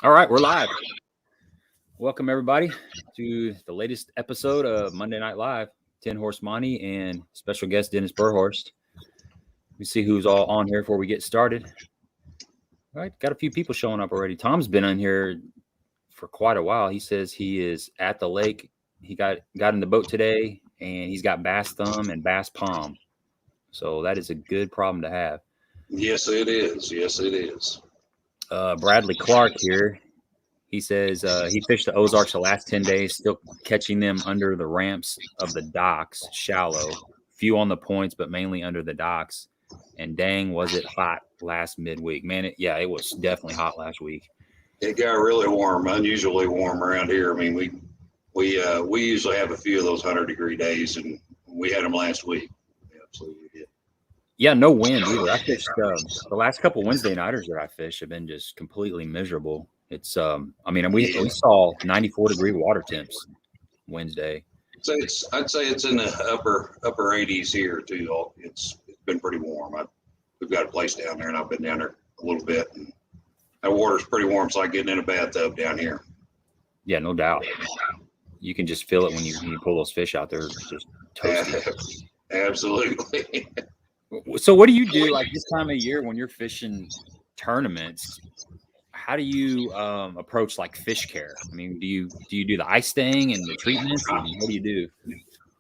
All right, we're live. Welcome everybody to the latest episode of Monday Night Live. 10 Horse Monty and special guest Dennis Berhorst. Let me see who's all on here before we get started. All right, got a few people showing up already. Tom's been on here for quite a while. He says he is at the lake. He got in the boat today, and he's got bass thumb and bass palm. So that is a good problem to have. Yes, it is. Yes, it is. Bradley Clark here. He says he fished the Ozarks the last 10 days, still catching them under the ramps of the docks, shallow. Few on the points, but mainly under the docks. And dang, was it hot last midweek. Man, it was definitely hot last week. It got really warm, unusually warm around here. I mean, we usually have a few of those 100-degree days, and we had them last week. We absolutely did. Yeah, no wind either. I fished the last couple Wednesday nighters that I fished have been just completely miserable. It's we saw 94-degree water temps Wednesday. So I'd say it's in the upper 80s here too. It's been pretty warm. We've got a place down there, and I've been down there a little bit, and that water's pretty warm. It's like getting in a bathtub down here. Yeah, no doubt. You can just feel it when you pull those fish out there. Just toasty. Absolutely. So what do you do like this time of year when you're fishing tournaments? How do you approach like fish care? I mean, do you do the ice thing and the treatments? And what do you do?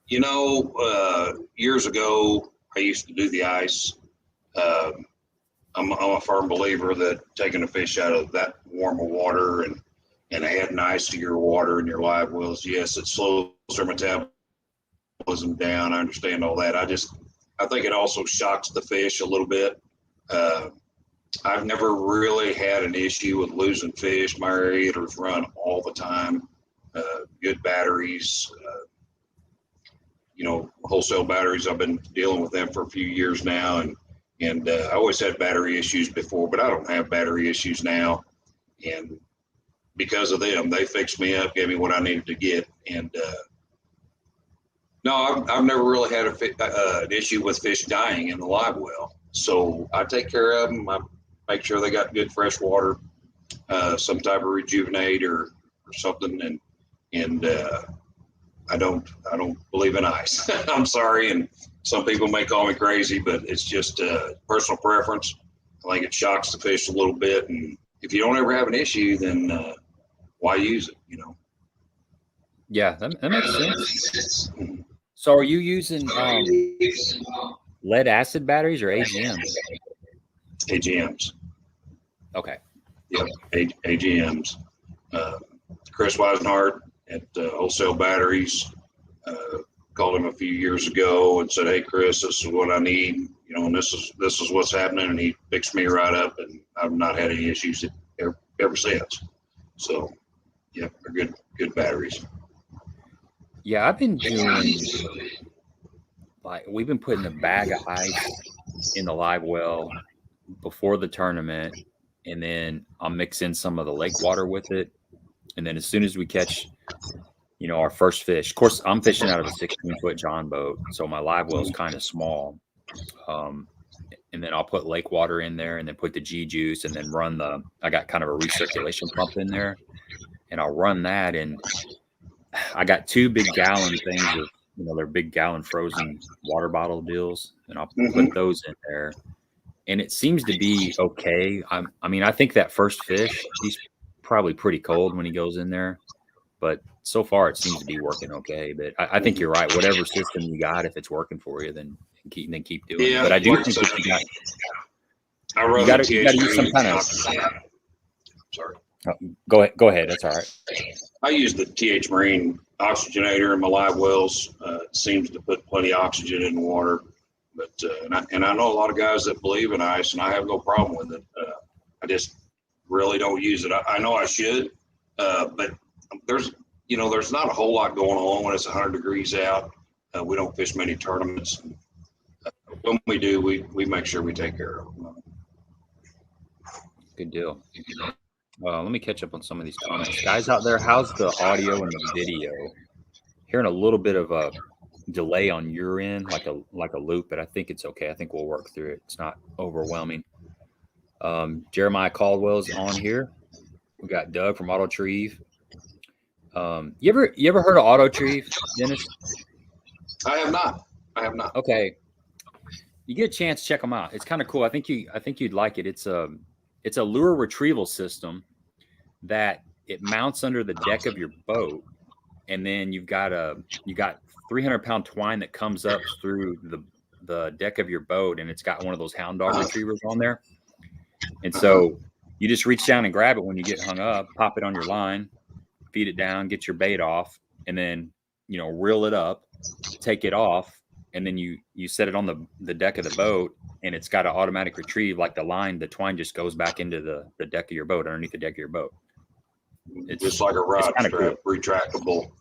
You know, years ago I used to do the ice. I'm a firm believer that taking a fish out of that warm of water and adding ice to your water and your live wells, yes, it slows their metabolism down. I understand all that. I think it also shocks the fish a little bit. I've never really had an issue with losing fish. My aerators run all the time. Good batteries, wholesale batteries. I've been dealing with them for a few years now, and I always had battery issues before, but I don't have battery issues now. And because of them, they fixed me up, gave me what I needed to get. And no, I've never really had an issue with fish dying in the live well. So I take care of them. I make sure they got good fresh water, some type of rejuvenate or something. And I don't believe in ice. I'm sorry. And some people may call me crazy, but it's just personal preference. I think it shocks the fish a little bit. And if you don't ever have an issue, then why use it, Yeah, that makes sense. So are you using lead acid batteries or AGMs? AGMs. Okay. Yep, AGMs. Chris Weisenhart at Wholesale Batteries called him a few years ago and said, "Hey, Chris, this is what I need, and this is what's happening." And he fixed me right up, and I've not had any issues ever since. So, yeah, they're good batteries. Yeah, I've been doing we've been putting a bag of ice in the live well before the tournament, and then I'll mix in some of the lake water with it. And then as soon as we catch, our first fish, of course, I'm fishing out of a 16-foot John boat, so my live well is kind of small. And then I'll put lake water in there, and then put the G juice, and then I got kind of a recirculation pump in there, and I'll run that. And I got 2 big gallon things of, they're big gallon frozen water bottle deals, and I'll put those in there. And it seems to be okay. I think that first fish, he's probably pretty cold when he goes in there, but so far it seems to be working okay. But I think you're right. Whatever system you got, if it's working for you, then keep doing it. But I do think that you got to use some kind of. Sorry. Go ahead. That's all right. I use the TH Marine oxygenator in my live wells. It seems to put plenty of oxygen in the water. But and I know a lot of guys that believe in ice, and I have no problem with it. I just really don't use it. I know I should, but there's not a whole lot going on when it's 100 degrees out. We don't fish many tournaments. When we do, we make sure we take care of them. Good deal. Let me catch up on some of these comments. Guys out there, how's the audio and the video? Hearing a little bit of a delay on your end, like a loop, but I think it's okay. I think we'll work through it. It's not overwhelming. Jeremiah Caldwell's on here. We got Doug from Auto Trieve. You ever heard of Auto Trieve, Dennis? I have not. Okay, you get a chance, check them out. It's kind of cool. I think you'd like it. It's a lure retrieval system that it mounts under the deck of your boat, and then you got 300-pound twine that comes up through the deck of your boat, and it's got one of those hound dog retrievers on there. And so you just reach down and grab it when you get hung up, pop it on your line, feed it down, get your bait off, and then, you know, reel it up, take it off, and then you set it on the deck of the boat, and it's got an automatic retrieve. Like the twine just goes back into the deck of your boat, underneath the deck of your boat. It's just like a rod strap, cool. Retractable.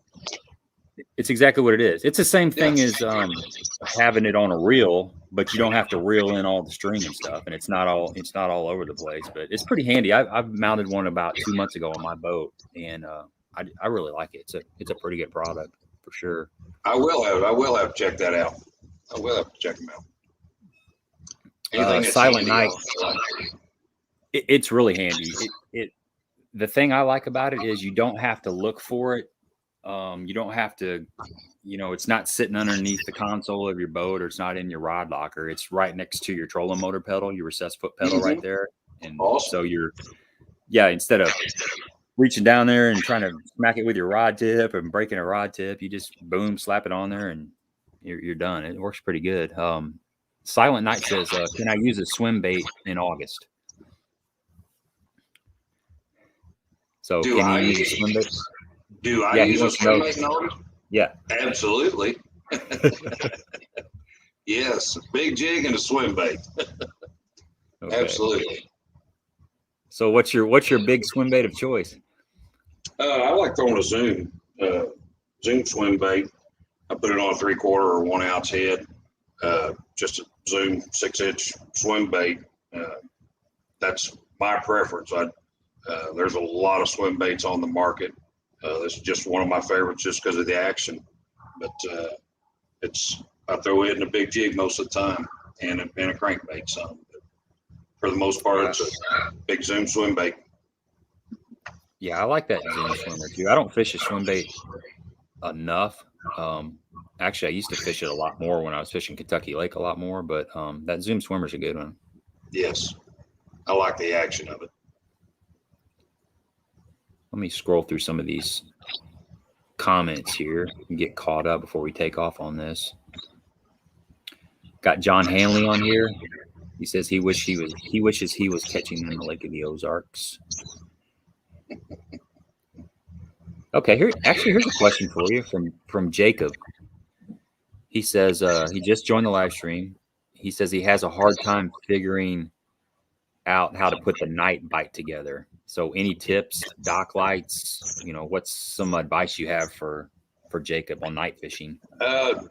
It's exactly what it is. It's the same thing as having it on a reel, but you don't have to reel in all the string and stuff, and it's not all over the place. But it's pretty handy. I've mounted one about 2 months ago on my boat, and I really like it. It's a pretty good product for sure. I will have to check that out. I will have to check them out. Silent Night. It's really handy. The thing I like about it is you don't have to look for it. You don't have to, you know, it's not sitting underneath the console of your boat, or it's not in your rod locker. It's right next to your trolling motor pedal, your recessed foot pedal right there. And so instead of reaching down there and trying to smack it with your rod tip and breaking a rod tip, you just boom, slap it on there, and you're done. It works pretty good. Silent Night says, can I use a swim bait in August? So can you use a swim bait? Do I use a swim bait in August? Yeah. Absolutely. Yes, a big jig and a swim bait. Okay. Absolutely. So what's your big swim bait of choice? I like throwing a Zoom swim bait. I put it on a 3/4 or 1 ounce head. Just a Zoom 6-inch swim bait. That's my preference. There's a lot of swim baits on the market. This is just one of my favorites just because of the action. But I throw it in a big jig most of the time, and a crankbait some. But for the most part, it's a big Zoom swim bait. Yeah, I like that Zoom swimmer too. I don't fish a swim bait enough. Actually, I used to fish it a lot more when I was fishing Kentucky Lake a lot more, but that Zoom swimmer's a good one. Yes, I like the action of it. Let me scroll through some of these comments here and get caught up before we take off on this. Got John Hanley on here. He says he wishes he was catching in the Lake of the Ozarks. Okay, here's a question for you from Jacob. He says he just joined the live stream. He says he has a hard time figuring out how to put the night bite together. So any tips, dock lights, you know, what's some advice you have for Jacob on night fishing?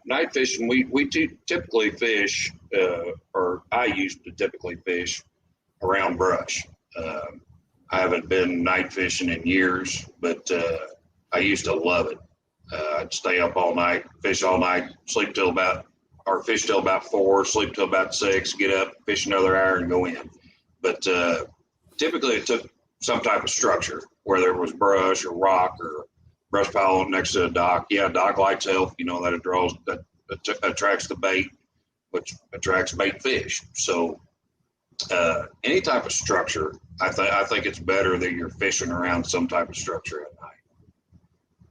Night fishing, we typically fish, or I used to typically fish around brush. I haven't been night fishing in years, but I used to love it. I'd stay up all night, fish all night, fish till about 4, sleep till about 6, get up, fish another hour, and go in. But typically it took some type of structure, whether it was brush or rock or brush pile next to a dock. Yeah, dock lights help, you know, that attracts the bait, which attracts bait fish. So any type of structure, I think it's better that you're fishing around some type of structure at night.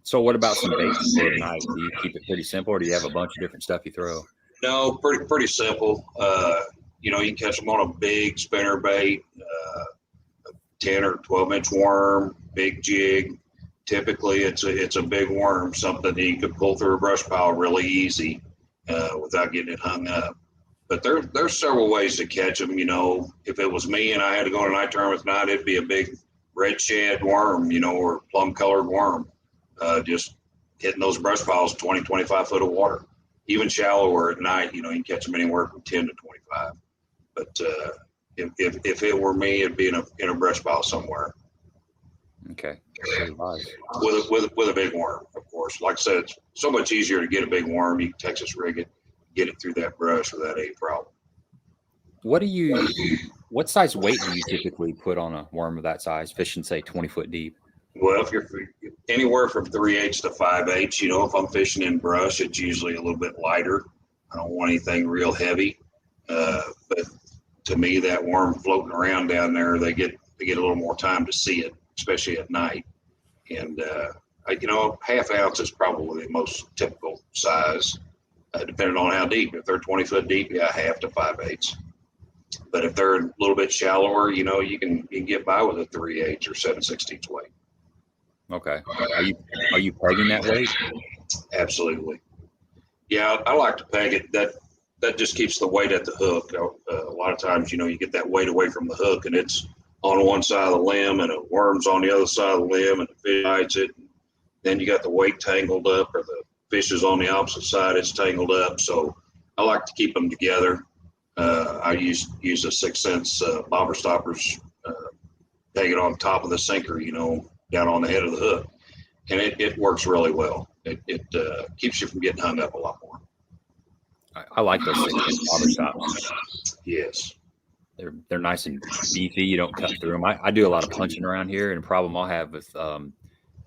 So what about some baits for night? Do you keep it pretty simple, or do you have a bunch of different stuff you throw? No, pretty simple. You know, you can catch them on a big spinner bait, a 10 or 12-inch worm, big jig. Typically, it's a big worm, something that you could pull through a brush pile really easy without getting it hung up. But there's several ways to catch them. You know, if it was me and I had to go on a night tournament tonight, it'd be a big red shad worm, you know, or plum-colored worm, just hitting those brush piles 20, 25 foot of water. Even shallower at night, you know, you can catch them anywhere from 10 to 25. But if it were me, it'd be in a brush pile somewhere. Okay. With a big worm, of course. Like I said, it's so much easier to get a big worm. You can Texas rig it, get it through that brush without any problem. What do you What size weight do you typically put on a worm of that size, fishing, say, 20 foot deep? Well, if you're anywhere from 3/8 to 5/8, you know, if I'm fishing in brush, it's usually a little bit lighter. I don't want anything real heavy. But to me, that worm floating around down there, they get a little more time to see it, especially at night. And you know, 1/2 ounce is probably the most typical size, depending on how deep. If they're 20 foot deep, yeah, 1/2 to 5/8. But if they're a little bit shallower, you know, you can get by with a 3/8 or 7/16 weight. Okay. Are you pegging that weight? Absolutely. Yeah, I like to peg it. That just keeps the weight at the hook. A lot of times, you know, you get that weight away from the hook, and it's on one side of the limb, and a worm's on the other side of the limb, and the fish bites it. Then you got the weight tangled up, or the fish is on the opposite side, it's tangled up. So I like to keep them together. I use a 6-cents bobber stoppers, peg it on top of the sinker, you know, down on the head of the hook, and it works really well. It keeps you from getting hung up a lot more. I like those 6-inch bobber stops. Yes, they're nice and beefy. You don't cut through them. I do a lot of punching around here, and a problem I'll have with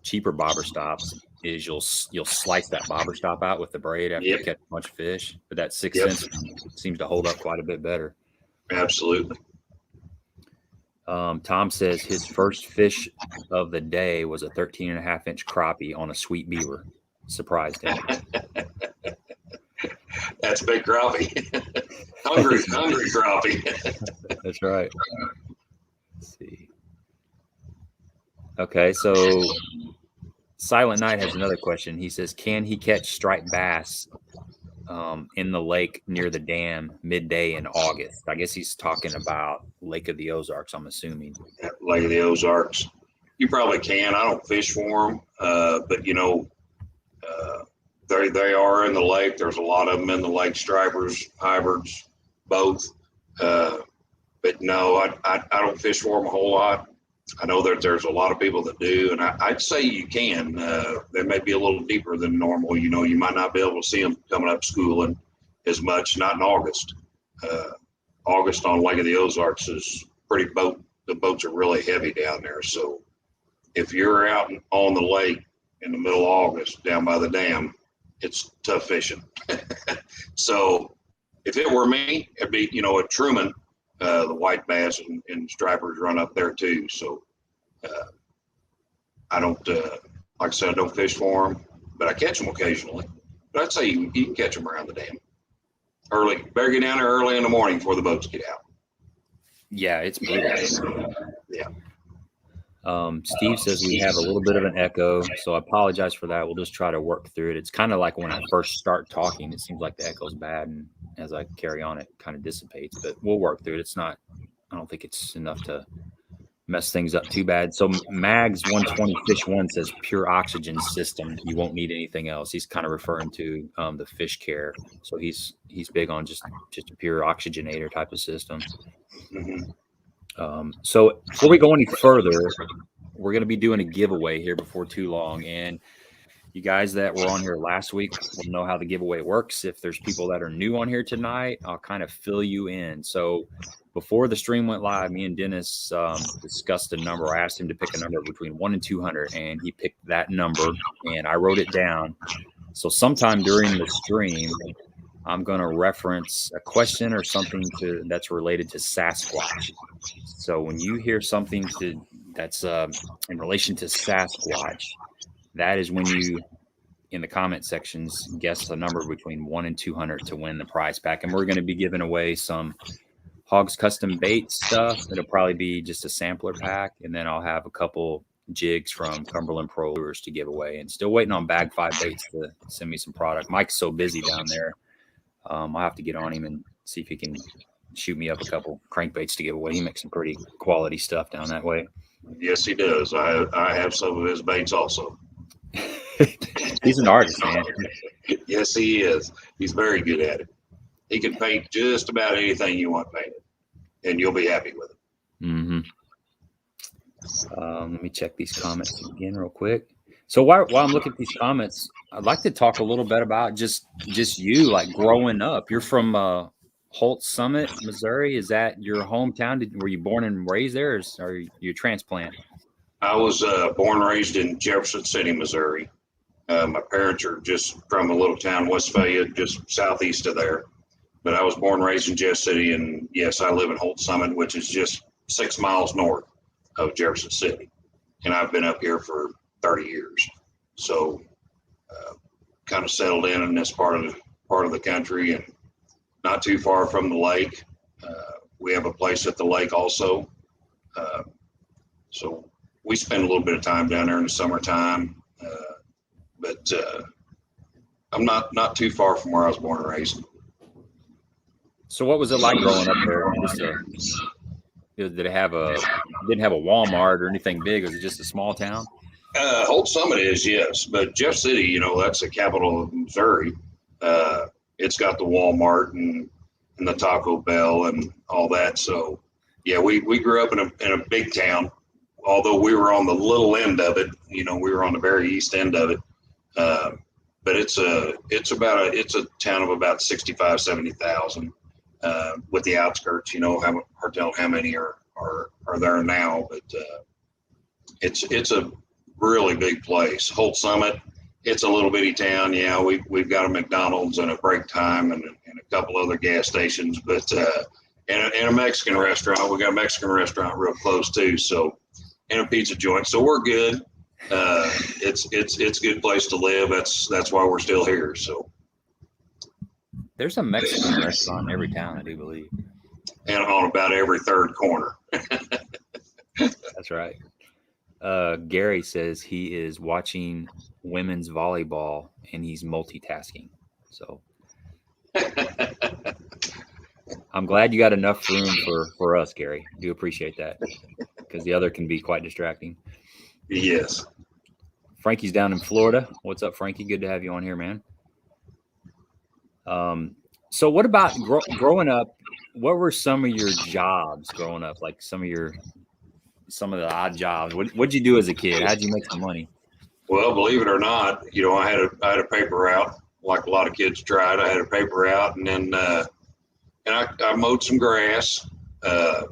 cheaper bobber stops is you'll slice that bobber stop out with the braid after you catch a bunch of fish. But that 6-inch seems to hold up quite a bit better. Absolutely. Tom says his first fish of the day was a 13.5-inch crappie on a sweet beaver. Surprised him. That's big crappie. hungry crappie. That's right. Let's see. Okay, so Silent Night has another question. He says, can he catch striped bass in the lake near the dam midday in August? I guess he's talking about Lake of the Ozarks, I'm assuming. Lake of the Ozarks. You probably can. I don't fish for them, but, you know, they are in the lake. There's a lot of them in the lake, stripers, hybrids, both. But no, I don't fish for them a whole lot. I know that there's a lot of people that do, and I'd say you can. They may be a little deeper than normal. You know, you might not be able to see them coming up schooling as much, not in August. August on Lake of the Ozarks is pretty the boats are really heavy down there. So if you're out on the lake in the middle of August down by the dam, it's tough fishing. So if it were me, it'd be, you know, at Truman, the white bass and stripers run up there too. So I don't, like I said, I don't fish for them, but I catch them occasionally. But I'd say you can catch them around the dam. Early, better get down there early in the morning before the boats get out. Yeah, it's brutal. Yeah. Steve says we have a little bit of an echo, so I apologize for that. We'll just try to work through it. It's kind of like when I first start talking, it seems like the echo's bad, and as I carry on, it kind of dissipates, but we'll work through it. It's not, I don't think it's enough to mess things up too bad. So Mags 120 Fish 1 says pure oxygen system. You won't need anything else. He's kind of referring to the fish care. So he's big on just a pure oxygenator type of system. Mm-hmm. So before we go any further, we're going to be doing a giveaway here before too long. And you guys that were on here last week will know how the giveaway works. If there's people that are new on here tonight, I'll kind of fill you in. So before the stream went live, me and Dennis discussed a number. I asked him to pick a number between 1 and 200, and he picked that number, and I wrote it down. So sometime during the stream, I'm going to reference a question or something that's related to Sasquatch. So when you hear something that's in relation to Sasquatch, that is when you, in the comment sections, guess a number between 1 and 200 to win the prize pack. And we're going to be giving away some Hawgz Custom Baits stuff. It'll probably be just a sampler pack. And then I'll have a couple jigs from Cumberland Pro Lures to give away. And still waiting on Bag 5 Baits to send me some product. Mike's so busy down there. I'll have to get on him and see if he can shoot me up a couple crankbaits to give away. He makes some pretty quality stuff down that way. Yes, he does. I have some of his baits also. He's an artist, man. Yes, he is. He's very good at it. He can paint just about anything you want painted, and you'll be happy with it. Mm-hmm. Let me check these comments again real quick. So while I'm looking at these comments, I'd like to talk a little bit about just you, like growing up. You're from Hawgz Summit, Missouri. Is that your hometown? Were you born and raised there, or are you a transplant? I was born and raised in Jefferson City, Missouri. My parents are just from a little town, Westphalia, just southeast of there. But I was born and raised in Jeff City, and yes, I live in Hawgz Summit, which is just 6 miles north of Jefferson City. And I've been up here for 30 years. So kind of settled in this part of the country, and not too far from the lake. We have a place at the lake also. So we spend a little bit of time down there in the summertime. But I'm not too far from where I was born and raised. So what was it like growing up there? Did it have didn't have a Walmart or anything big? Was it just a small town? Hawgz Summit is, yes, but Jeff City, that's the capital of Missouri. It's got the Walmart and the Taco Bell and all that. So yeah, we grew up in a big town, although we were on the little end of it. We were on the very east end of it. But it's a town of about 65, 70,000, with the outskirts, hard to tell how many are there now, but, it's a really big place. Hawgz Summit, it's a little bitty town. Yeah. We've got a McDonald's and a break time and a couple other gas stations, but, and a Mexican restaurant. We got a Mexican restaurant real close too. So, and a pizza joint. So we're good. It's a good place to live. That's why we're still here. So there's a Mexican restaurant in every town, I do believe, and on about every third corner. That's right. Gary says he is watching women's volleyball and he's multitasking. So I'm glad you got enough room for us, Gary. Do appreciate that, because the other can be quite distracting. Yes. Frankie's down in Florida. What's up, Frankie? Good to have you on here, man. So what about growing up? What were some of your jobs growing up? Like some of the odd jobs. What'd you do as a kid? How'd you make some money? Well, believe it or not, I had a paper route, like a lot of kids tried. I had a paper route, and then I mowed some grass. I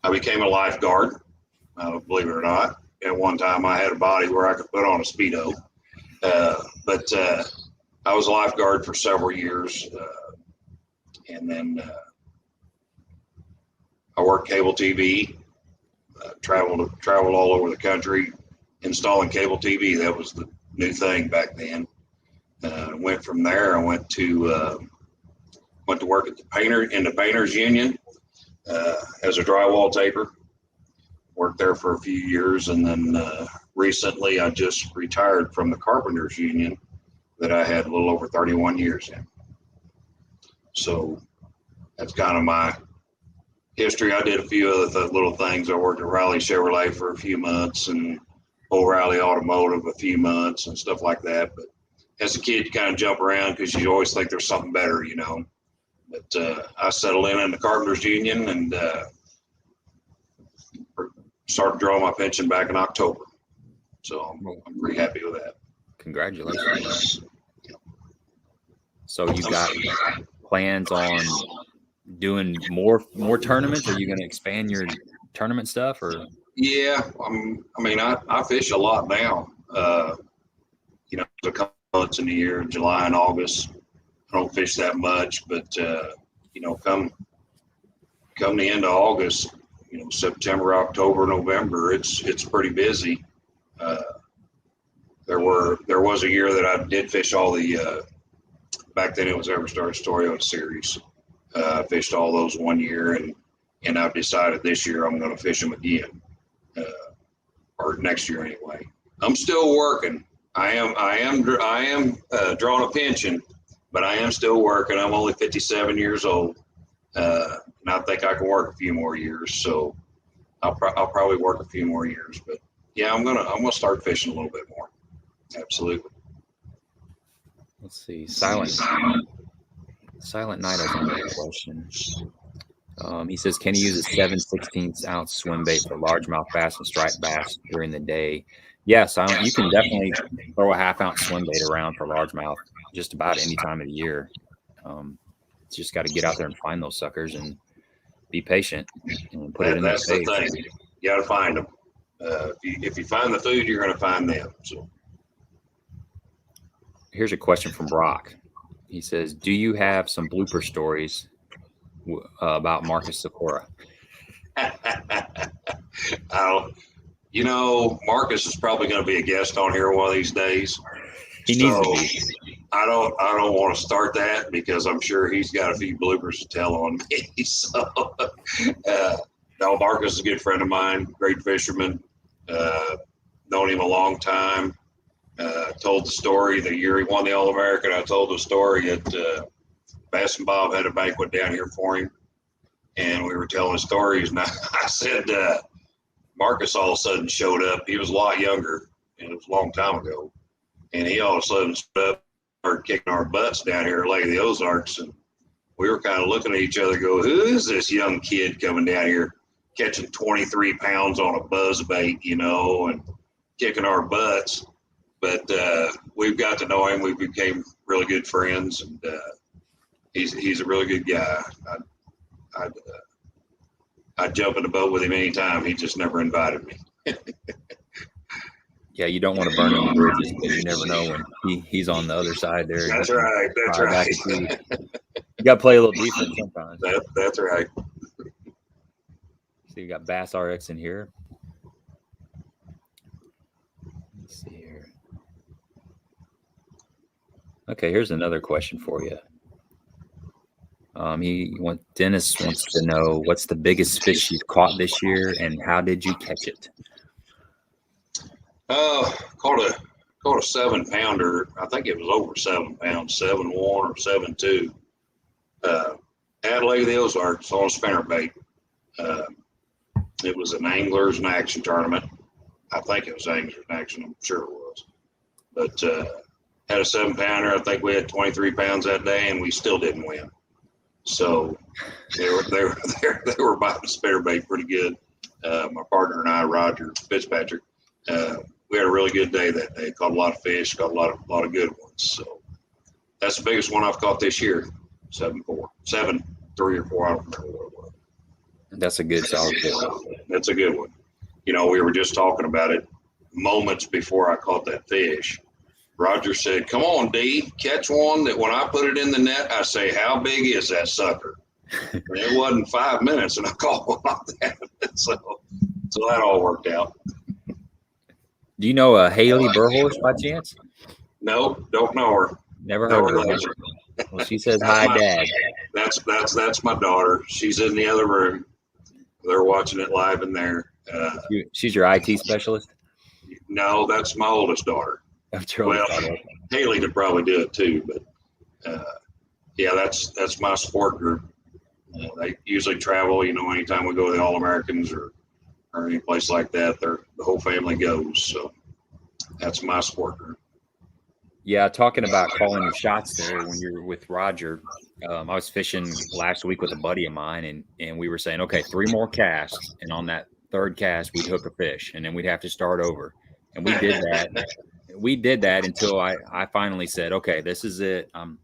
became a lifeguard. Believe it or not. At one time, I had a body where I could put on a Speedo. But I was a lifeguard for several years. And then I worked cable TV, traveled all over the country installing cable TV. That was the new thing back then. Went from there. I went to work at the Painters Union as a drywall taper. Worked there for a few years, and then recently I just retired from the Carpenters Union that I had a little over 31 years in. So that's kind of my history. I did a few other little things. I worked at Riley Chevrolet for a few months and O'Reilly Automotive a few months and stuff like that. But as a kid, you kind of jump around because you always think there's something better, But I settled in the Carpenters Union and started drawing my pension back in October. So I'm pretty happy with that. Congratulations. So you got plans on doing more tournaments? Are you going to expand your tournament stuff, or? Yeah, I fish a lot now. A couple months in the year, July and August. I don't fish that much, but come the end of August, September, October, November, it's pretty busy. There was a year that I did fish all the back then it was EverStar Toyota series. I fished all those one year, and I've decided this year I'm going to fish them again, or next year anyway. I'm still working. I am drawing a pension, but I am still working. I'm only 57 years old, and I think I can work a few more years. So I'll probably work a few more years. But yeah, I'm gonna start fishing a little bit more. Absolutely. Let's see. Silent Night has another question. He says, can you use a 7/16 ounce swim bait for largemouth bass and striped bass during the day? Yes, you can definitely throw a 1/2 ounce swim bait around for largemouth just about any time of the year. just got to get out there and find those suckers and be patient and put it in That's their the face. thing. You got to find them. If you find the food, you're going to find them. So Here's a question from Brock. He says, "Do you have some blooper stories about Marcus Sikora?" Marcus is probably going to be a guest on here one of these days. He needs to be. I don't want to start that because I'm sure he's got a few bloopers to tell on me. So, no, Marcus is a good friend of mine, great fisherman. Known him a long time. Told the story the year he won the All-American. I told the story at Bassin Bob had a banquet down here for him, and we were telling stories. And I said, Marcus all of a sudden showed up. He was a lot younger, and it was a long time ago. And he all of a sudden stood up, started kicking our butts down here at Lake of the Ozarks. And we were kind of looking at each other, go, who is this young kid coming down here catching 23 pounds on a buzz bait, and kicking our butts? But we've got to know him. We became really good friends, and he's a really good guy. I'd jump in the boat with him anytime. He just never invited me. Yeah, you don't want to burn any bridges, but you never know when he's on the other side there. That's right. That's right. You got to play a little defense sometimes. That's right. So you got boatwrx in here. Let's see here. Okay, here's another question for you. Dennis wants to know, what's the biggest fish you've caught this year, and how did you catch it? Caught a 7-pounder. I think it was over 7 pounds, 7.1 or 7.2. At Lake of the Ozarks on a spinnerbait. It was an Anglers in Action tournament. I think it was Anglers in Action. I'm sure it was. But had a 7-pounder. I think we had 23 pounds that day, and we still didn't win. So they were biting the spinnerbait pretty good. My partner and I, Roger Fitzpatrick, we had a really good day that day. Caught a lot of fish, caught a lot of good ones. So that's the biggest one I've caught this year. 7.4, 7.3 or 4. I don't remember what it was. That's a good solid one. That's a good one. We were just talking about it moments before I caught that fish. Roger said, "Come on, D, catch one that when I put it in the net, I say, how big is that sucker?" And it wasn't 5 minutes, and I caught one like that. So that all worked out. Do you know Haley Berhorst by chance? No, don't know her. Never heard of her. Well, she says hi, Dad. That's my daughter. She's in the other room. They're watching it live in there. She's your IT specialist? No, that's my oldest daughter. Well, Haley could probably do it too, but yeah, that's my support group. They usually travel, anytime we go to the All-Americans or any place like that, the whole family goes. So that's my support group. Yeah, talking about calling your shots there when you're with Roger. I was fishing last week with a buddy of mine, and we were saying, okay, 3 more casts, and on that 3rd cast, we'd hook a fish, and then we'd have to start over. And we did that. We did that until I finally said, okay, this is it. I'm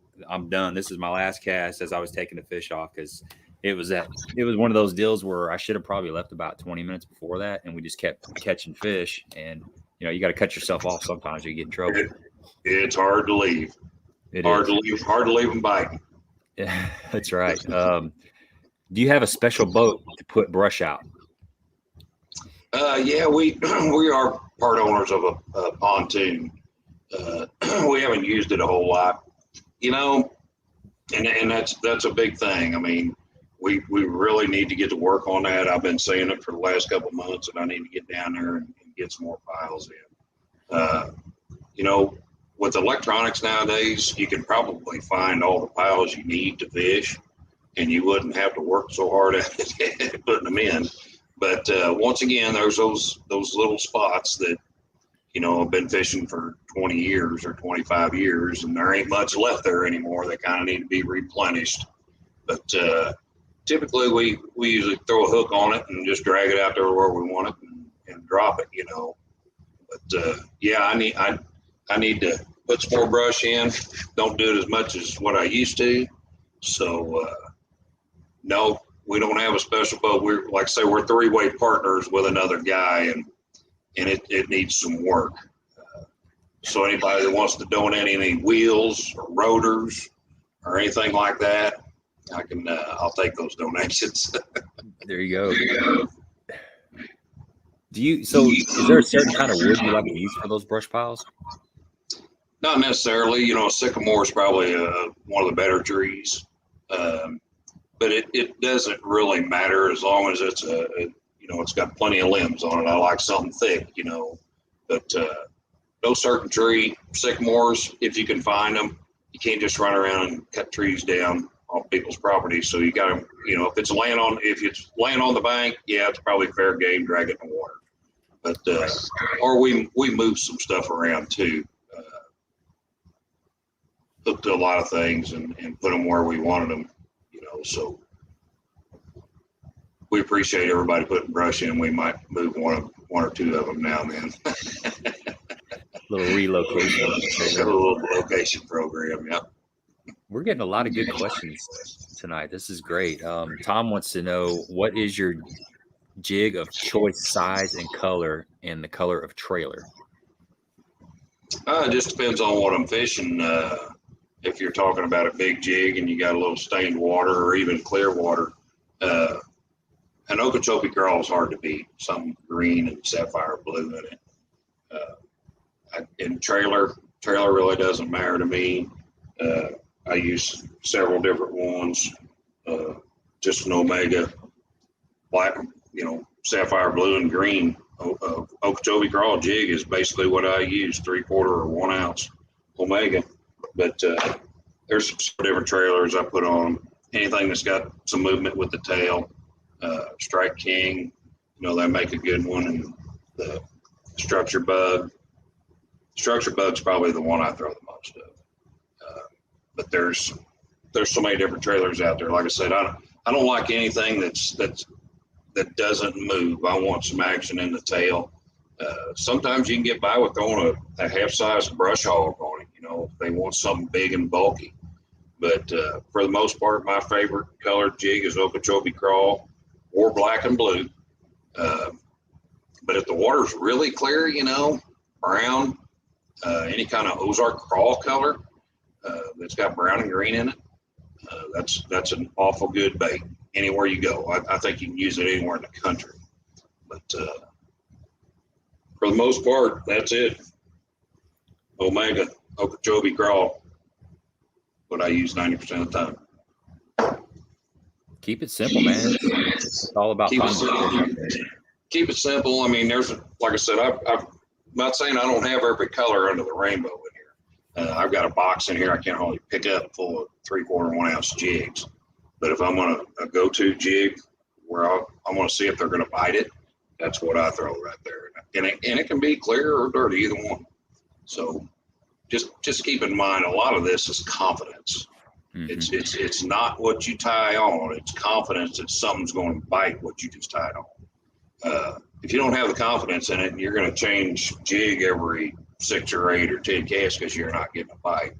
done. This is my last cast, as I was taking the fish off, because it was one of those deals where I should have probably left about 20 minutes before that, and we just kept catching fish. And you got to cut yourself off sometimes. You get in trouble. It's hard to leave. Hard to leave them biting. Yeah, that's right. Do you have a special boat to put brush out? Yeah, we are part owners of a pontoon. We haven't used it a whole lot, and that's a big thing. I mean, we really need to get to work on that. I've been saying it for the last couple of months, and I need to get down there and get some more piles in. With electronics nowadays, you can probably find all the piles you need to fish, and you wouldn't have to work so hard at putting them in. But once again, there's those little spots that, have been fishing for 20 years or 25 years, and there ain't much left there anymore. They kind of need to be replenished. But typically, we usually throw a hook on it and just drag it out there where we want it and drop it, But yeah, I need to put some more brush in. Don't do it as much as what I used to. So, no, we don't have a special boat. We're, like I say, we're three-way partners with another guy, and it needs some work. So anybody that wants to donate any wheels or rotors or anything like that, I can, I'll take those donations. There you go. So is there a certain kind of wood you like to use for those brush piles? Not necessarily, you know, sycamore is probably one of the better trees. But it doesn't really matter as long as it's you know, it's got plenty of limbs on it. I like something thick, you know, but no certain tree. Sycamores, if you can find them, you can't just run around and cut trees down on people's property. So you got to, you know, if it's laying on the bank, yeah, it's probably fair game, drag it in the water. But or we move some stuff around too. Hooked to a lot of things and put them where we wanted them, you know. So we appreciate everybody putting brush in. We might move one or two of them now and then. Little relocation. A little location program, yeah. We're getting a lot of good questions tonight. This is great. Tom wants to know, what is your jig of choice size and color, and the color of trailer? It just depends on what I'm fishing. If you're talking about a big jig and you got a little stained water or even clear water, an Okeechobee Crawl is hard to beat. Some green and sapphire blue in it. In trailer really doesn't matter to me. I use several different ones. Just an Omega, black, you know, sapphire blue and green. Okeechobee Crawl jig is basically what I use, 3/4 or 1 ounce Omega. But there's some different trailers I put on. Anything that's got some movement with the tail. Strike King, you know, they make a good one. And the Structure Bug. Structure Bug's probably the one I throw the most of. But there's so many different trailers out there. Like I said, I don't like anything that doesn't move. I want some action in the tail. Sometimes you can get by with throwing a half-size brush hog on it, you know, if they want something big and bulky. But for the most part, my favorite colored jig is Okeechobee Crawl or black and blue. But if the water's really clear, you know, brown, any kind of Ozark Crawl color that's got brown and green in it, that's an awful good bait anywhere you go. I think you can use it anywhere in the country. But for the most part, that's it. Omega, Okeechobee Crawl, what I use 90% of the time. Keep it simple, man. It's all about fun. Keep it simple. I mean, like I said, I'm not saying I don't have every color under the rainbow in here. I've got a box in here I can't hardly pick up full of 3/4 1 ounce jigs. But if I'm on a go-to jig where I'm going to see if they're going to bite it, that's what I throw right there. And it can be clear or dirty, either one. So just keep in mind, a lot of this is confidence. Mm-hmm. It's not what you tie on. It's confidence that something's going to bite what you just tied on. If you don't have the confidence in it, you're going to change jig every 6 or 8 or 10 casts because you're not getting a bite.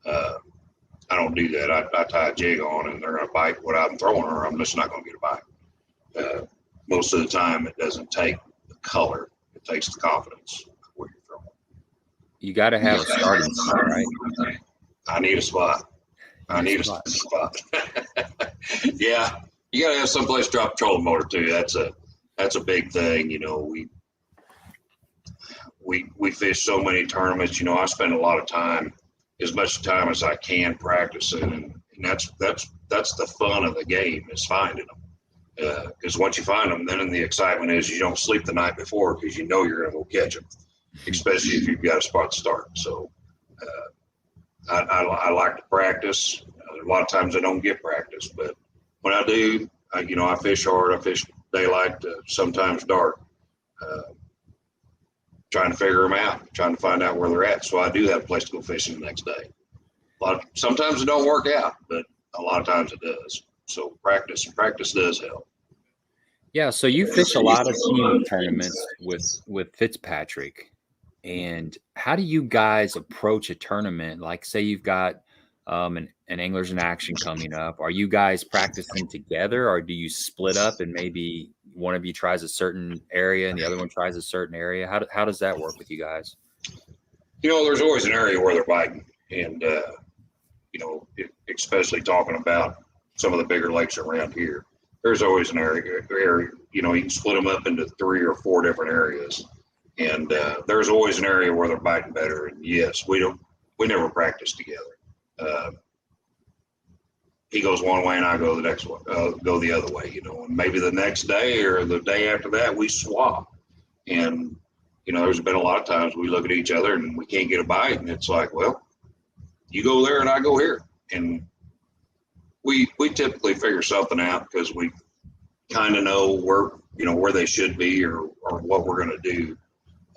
I don't do that. I tie a jig on and they're going to bite what I'm throwing, or I'm just not going to get a bite. Most of the time, it doesn't take the color. It takes the confidence where you're throwing. You got to have a starting spot, right? I need a spot. I need a spot. Yeah, you got to have someplace to drop a trolling motor too. That's a big thing. You know, we fish so many tournaments. You know, I spend a lot of time, as much time as I can, practicing, and that's the fun of the game, is finding them. Because once you find them, then the excitement is you don't sleep the night before because you know you're going to go catch them, especially if you've got a spot to start. So I like to practice. A lot of times I don't get practice, but when I do, I fish hard. I fish daylight, sometimes dark, trying to figure them out, trying to find out where they're at. So I do have a place to go fishing the next day. Sometimes it don't work out, but a lot of times it does. So practice does help. Yeah. So you fish a lot of team tournaments with Fitzpatrick. And how do you guys approach a tournament? Like, say you've got and Anglers in Action coming up. Are you guys practicing together, or do you split up and maybe one of you tries a certain area and the other one tries a certain area? How does that work with you guys? There's always an area where they're biting, and especially talking about some of the bigger lakes around here, there's always an area. You can split them up into 3 or 4 different areas, and there's always an area where they're biting better. And yes, we never practice together. He goes one way and I go the next one, go the other way, and maybe the next day or the day after that we swap. And there's been a lot of times we look at each other and we can't get a bite, and it's like, well, you go there and I go here, and we typically figure something out because we kind of know where they should be or what we're going to do.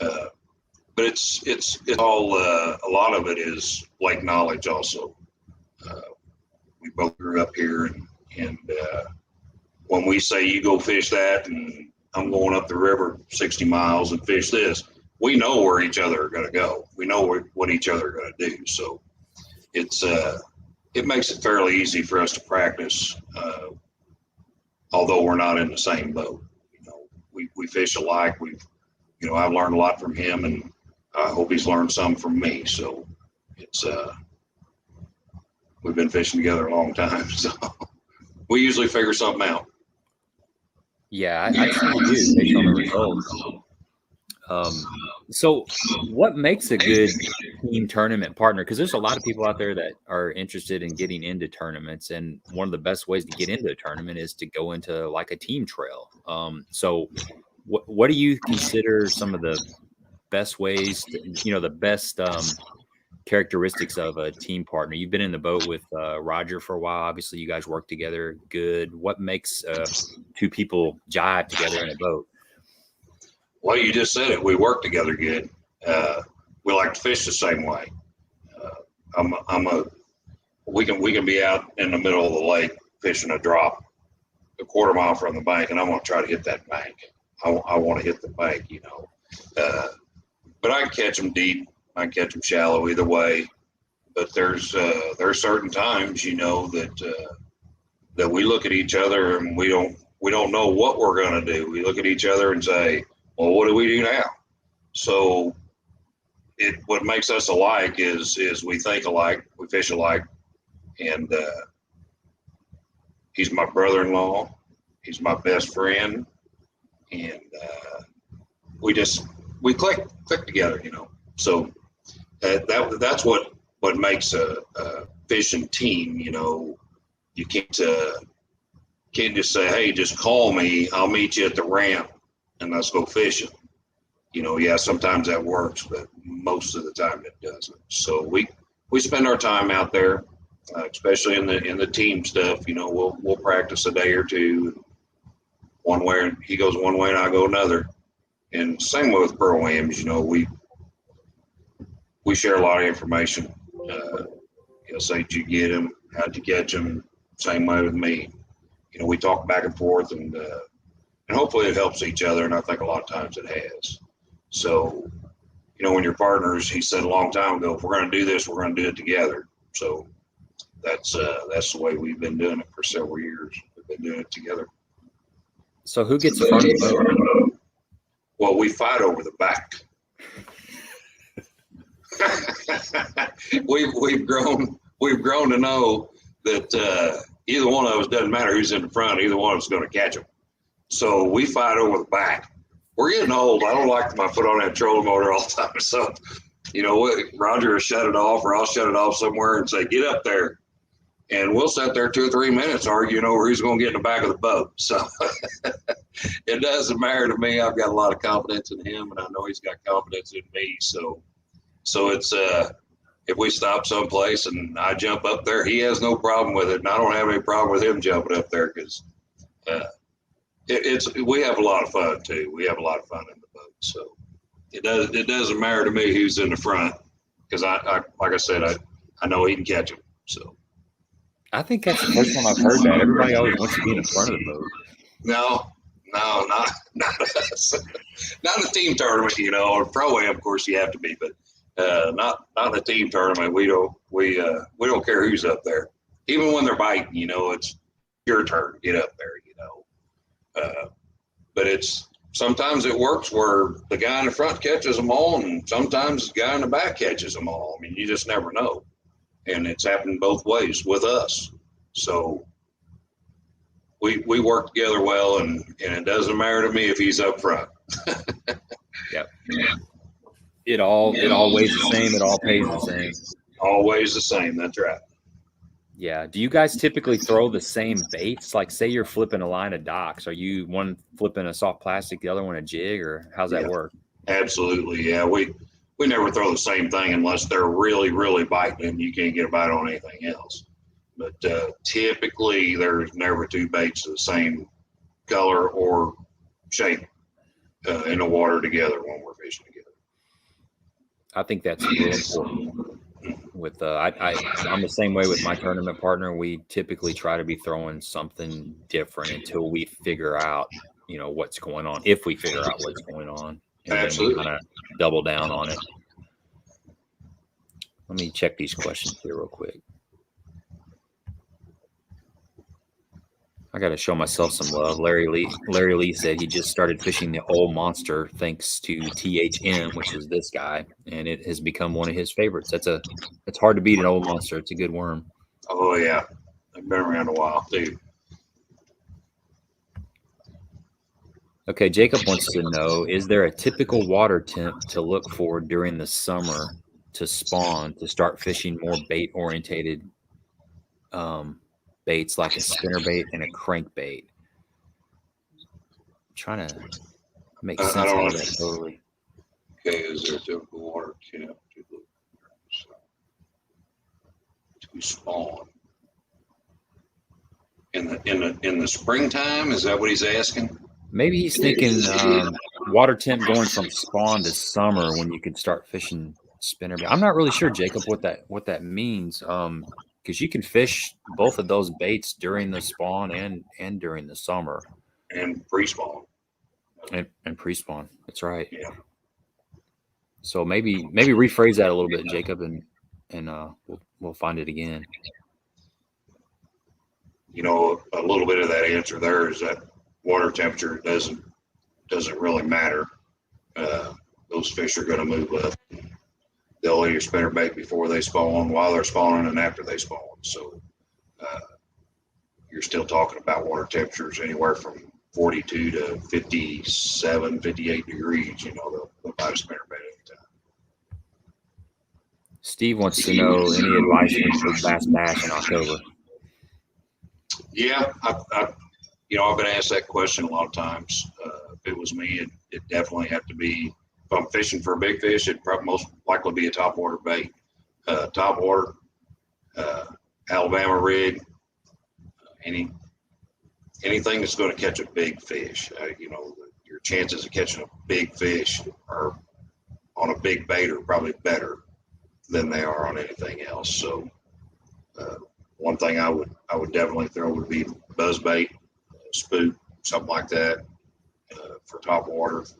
But it's all a lot of it is lake knowledge also. We both grew up here, and when we say you go fish that and I'm going up the river 60 miles and fish this, we know where each other are going to go. We know what each other are going to do. So it makes it fairly easy for us to practice, although we're not in the same boat. We fish alike. I've learned a lot from him, and I hope he's learned some from me. So it's we've been fishing together a long time, so we usually figure something out. Yeah, I think you do based on the results. So what makes a good team tournament partner? Because there's a lot of people out there that are interested in getting into tournaments, and one of the best ways to get into a tournament is to go into like a team trail. So what do you consider some of the best ways to, the best characteristics of a team partner? You've been in the boat with Roger for a while. Obviously, you guys work together good. What makes 2 people jive together in a boat? Well, you just said it. We work together good. We like to fish the same way. We can be out in the middle of the lake fishing a drop a quarter mile from the bank, and I'm going to try to hit that bank. I want to hit the bank, but I can catch them deep. I can catch them shallow either way. But there's certain times, that we look at each other and we don't know what we're going to do. We look at each other and say, well, what do we do now? So what makes us alike is we think alike, we fish alike, and he's my brother-in-law, he's my best friend, and we click together, So that's what makes a fishing team. You can't just say, hey, just call me, I'll meet you at the ramp and let's go fishing. Yeah, sometimes that works, but most of the time it doesn't. So we spend our time out there, especially in the team stuff. We'll practice a day or two. One way, he goes one way and I go another. And same way with pro-ams, we share a lot of information. Say, did you get him? How'd you catch him? Same way with me. We talk back and forth, and hopefully it helps each other. And I think a lot of times it has. So, when you're partners, he said a long time ago, if we're going to do this, we're going to do it together. So that's the way we've been doing it for several years. We've been doing it together. So who gets the front of the boat? Well, we fight over the back. we've grown to know that either one of us, doesn't matter who's in the front, either one of us is going to catch them. So we fight over the back. We're getting old. I don't like my foot on that trolling motor all the time. So, Roger will shut it off, or I'll shut it off somewhere and say, get up there. And we'll sit there 2 or 3 minutes arguing over who's going to get in the back of the boat. So it doesn't matter to me. I've got a lot of confidence in him, and I know he's got confidence in me. So it's if we stop someplace and I jump up there, he has no problem with it, and I don't have any problem with him jumping up there, because we have a lot of fun too. We have a lot of fun in the boat. So it doesn't matter to me who's in the front, because I like I said, I know he can catch them. So. I think that's the first time I've heard that. Everybody always wants to be in the front of the boat. No, not us. Not a team tournament, or pro-am, of course you have to be, but Not in a team tournament. We don't care who's up there. Even when they're biting, you know, it's your turn to get up there, you know. But sometimes it works where the guy in the front catches them all, and sometimes the guy in the back catches them all. I mean, you just never know. And it's happened both ways with us. So we work together well, and it doesn't matter to me if he's up front. Yep. It all weighs the same. It all pays the same. Always the same. That's right. Yeah. Do you guys typically throw the same baits? Like, say you're flipping a line of docks. Are you one flipping a soft plastic, the other one a jig, or how's that work? Absolutely. Yeah. We never throw the same thing unless they're really, really biting and you can't get a bite on anything else. But typically there's never two baits of the same color or shape in the water together when we're fishing together. I think that's real important. With I'm the same way with my tournament partner. We typically try to be throwing something different until we figure out, you know, what's going on. If we figure out what's going on, and Absolutely. then we kind of double down on it. Let me check these questions here real quick. I got to show myself some love. Larry Lee said he just started fishing the old monster thanks to THM, which is this guy, and it has become one of his favorites. It's hard to beat an old monster. It's a good worm. Oh yeah, I've been around a while too. Okay, Jacob wants to know: is there a typical water temp to look for during the summer to spawn to start fishing more bait orientated? Baits like a spinnerbait and a crankbait. I'm trying to make sense of that totally. Okay, is there a typical water temp to spawn in the springtime? Is that what he's asking? Maybe he's thinking water temp going from spawn to summer when you could start fishing spinnerbait. I'm not really sure, Jacob, what that means. Because you can fish both of those baits during the spawn and during the summer. And pre-spawn. And pre-spawn. That's right. Yeah. So maybe rephrase that a little bit, Jacob, and we'll find it again. You know, a little bit of that answer there is that water temperature doesn't really matter. Those fish are going to move up. They'll either spinnerbait before they spawn, while they're spawning, and after they spawn. So you're still talking about water temperatures anywhere from 42 to 57, 58 degrees. You know, they'll bite a spinnerbait anytime. Steve wants to know any advice for Big Bass Bash in October. Yeah, I've been asked that question a lot of times. If it was me, it definitely have to be. If I'm fishing for a big fish, it'd probably most likely be a topwater bait. Topwater, Alabama rig, anything that's going to catch a big fish. Your chances of catching a big fish are on a big bait are probably better than they are on anything else. So one thing I would definitely throw would be buzz bait, spook, something like that for topwater.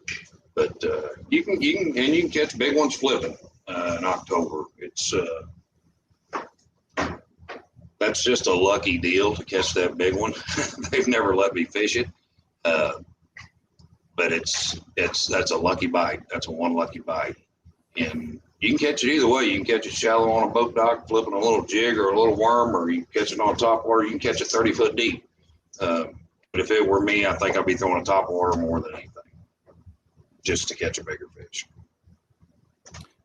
But you can catch big ones flipping in October. It's that's just a lucky deal to catch that big one. They've never let me fish it, but that's a lucky bite. That's a one lucky bite, and you can catch it either way. You can catch it shallow on a boat dock, flipping a little jig or a little worm, or you can catch it on top water. You can catch it 30 foot deep. But if it were me, I think I'd be throwing a top water more than anything, just to catch a bigger fish.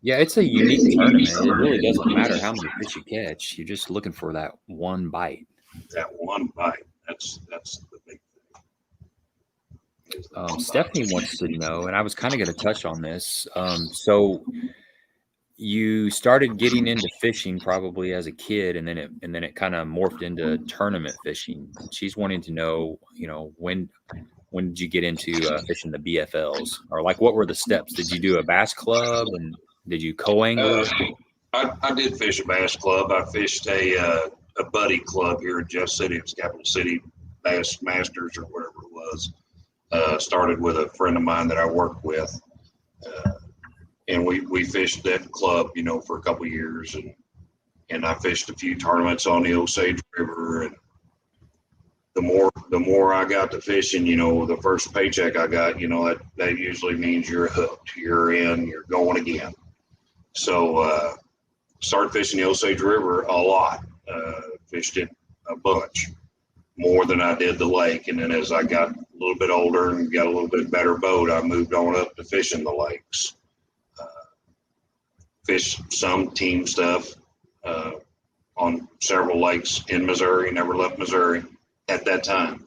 Yeah, it's a unique tournament. It really doesn't matter how many fish you catch. You're just looking for that one bite. That one bite. That's the big thing. Stephanie wants to know, and I was kind of going to touch on this. So you started getting into fishing probably as a kid, and then it kind of morphed into tournament fishing. She's wanting to know, when did you get into fishing the BFLs, or like what were the steps? Did you do a bass club, and did you co-angle? I did fish a bass club. I fished a buddy club here in Jeff City. It was Capital City Bass Masters or whatever it was. Started with a friend of mine that I worked with, and we fished that club, for a couple of years, and I fished a few tournaments on the Osage River. And the more I got to fishing, the first paycheck I got, that usually means you're hooked, you're in, you're going again. So started fishing the Osage River a lot. Fished it a bunch, more than I did the lake. And then as I got a little bit older and got a little bit better boat, I moved on up to fishing the lakes. Fished some team stuff on several lakes in Missouri, never left Missouri at that time.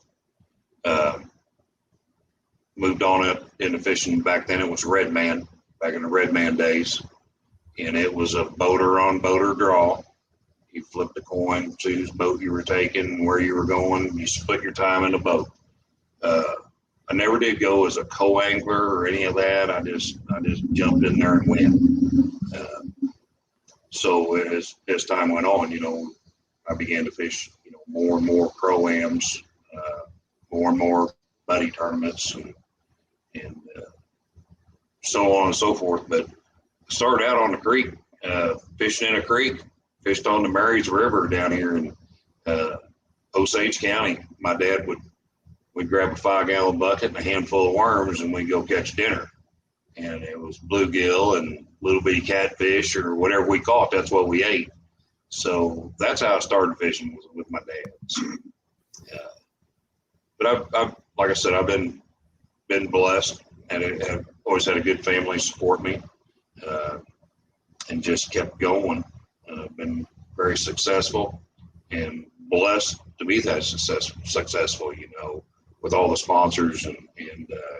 Moved on up into fishing. Back then it was Red Man, back in the Red Man days. And it was a boater on boater draw. You flipped a coin, see whose boat you were taking, where you were going. You split your time in the boat. I never did go as a co-angler or any of that. I just jumped in there and went. So as time went on, I began to fish, more and more pro-ams, more and more buddy tournaments, and so on and so forth. But I started out on the creek, fishing in a creek. Fished on the Marys River down here in Osage County. My dad we'd grab a 5-gallon bucket and a handful of worms, and we'd go catch dinner. And it was bluegill and little bitty catfish or whatever we caught. That's what we ate. So that's how I started fishing, was with my dad. So, but I've like I said, I've been blessed, and I've always had a good family support me, and just kept going. Been very successful and blessed to be that successful, with all the sponsors and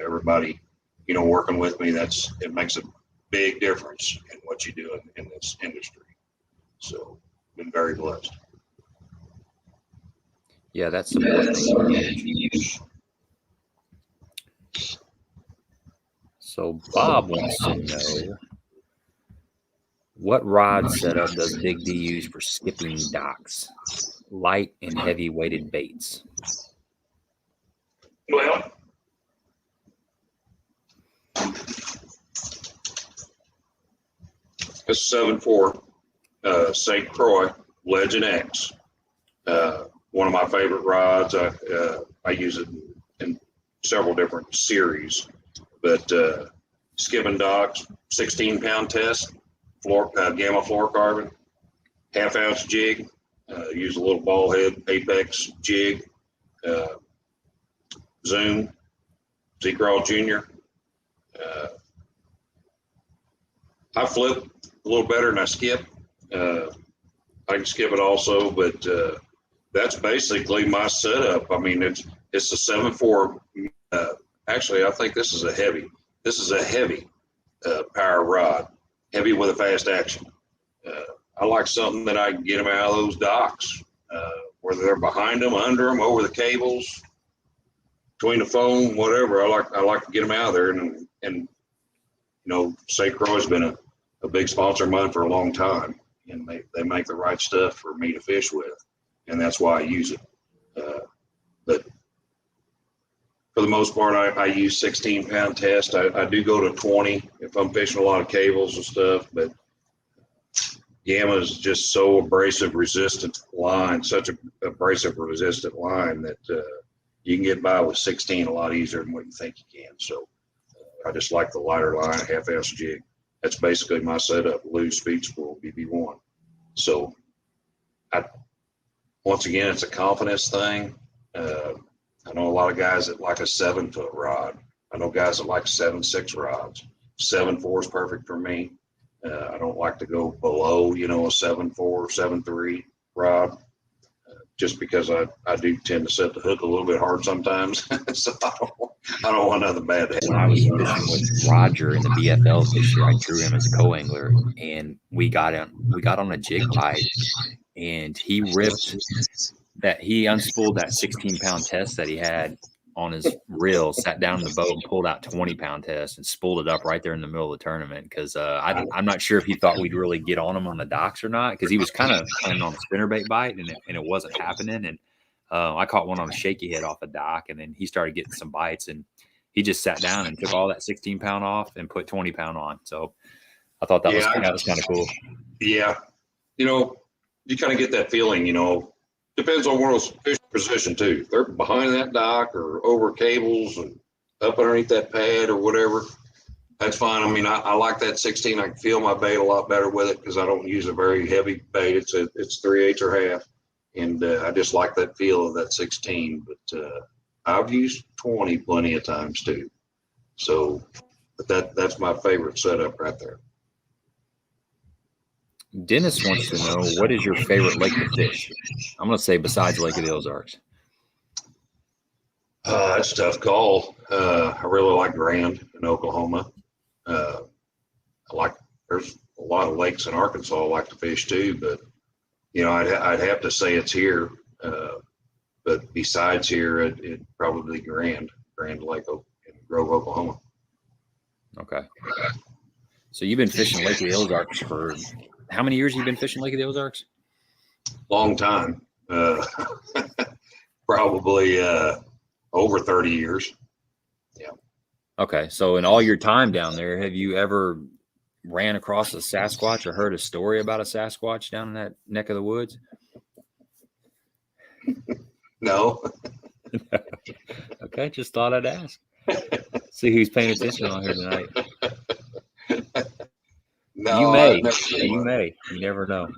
everybody, working with me. It makes a big difference in what you do in this industry. So been very blessed. Yeah, that's the So Bob wants to know, what rod setup does Big D use for skipping docks, light and heavy weighted baits? Well, it's 7.4 St. Croix Legend X. One of my favorite rods. I use it in several different series, but skipping docks, 16-pound test. Gamma fluorocarbon, half-ounce jig, use a little ball head Apex jig, Zoom, Z-Crawl Jr. I flip a little better than I skip. I can skip it also, but that's basically my setup. I mean, it's a 7.4. Actually, I think this is a heavy. This is a heavy power rod. Heavy with a fast action. I like something that I can get them out of those docks, whether they're behind them, under them, over the cables, between the foam, whatever. I like to get them out of there, and St. Croix has been a big sponsor of mine for a long time, and they make the right stuff for me to fish with, and that's why I use it. But for the most part, I use 16-pound test. I do go to 20 if I'm fishing a lot of cables and stuff, but Gamma is just so abrasive resistant line, such a abrasive resistant line that you can get by with 16 a lot easier than what you think you can. So I just like the lighter line, half-ounce jig. That's basically my setup, loose speed spool, BB1. So once again, it's a confidence thing. I know a lot of guys that like a 7-foot rod. I know guys that like 7.6 rods. 7.4 is perfect for me. I don't like to go below, a 7.4, 7.3 rod, just because I do tend to set the hook a little bit hard sometimes. So I don't want another bad day. When I was fishing with Roger in the BFL this year, I drew him as a co-angler, and we got on a jig bite, and he unspooled that 16-pound test that he had on his reel, sat down in the boat and pulled out 20-pound test and spooled it up right there in the middle of the tournament. Because I'm not sure if he thought we'd really get on him on the docks or not, because he was kind of planning on a spinnerbait bite, and it wasn't happening. And I caught one on a shaky head off a dock, and then he started getting some bites, and he just sat down and took all that 16-pound off and put 20-pound on. So I thought that was kind of cool. Yeah. You know, you kind of get that feeling, you know, depends on where those fish position too. If they're behind that dock or over cables and up underneath that pad or whatever, that's fine. I mean, I like that 16. I can feel my bait a lot better with it because I don't use a very heavy bait. It's 3/8 or half. And I just like that feel of that 16. But I've used 20 plenty of times too. So but that's my favorite setup right there. Dennis wants to know, what is your favorite lake to fish? I'm going to say besides Lake of the Ozarks. That's a tough call. I really like Grand in Oklahoma. There's a lot of lakes in Arkansas I like to fish too, but you know, I'd have to say it's here. But besides here, it'd probably be Grand Lake in Grove, Oklahoma. Okay. So you've been fishing Lake of the Ozarks for how many years? Have you been fishing Lake of the Ozarks? Long time. Probably over 30 years. Yeah. Okay. So in all your time down there, have you ever ran across a Sasquatch or heard a story about a Sasquatch down in that neck of the woods? No. Okay. Just thought I'd ask. See who's paying attention on here tonight. No, you may. You never know.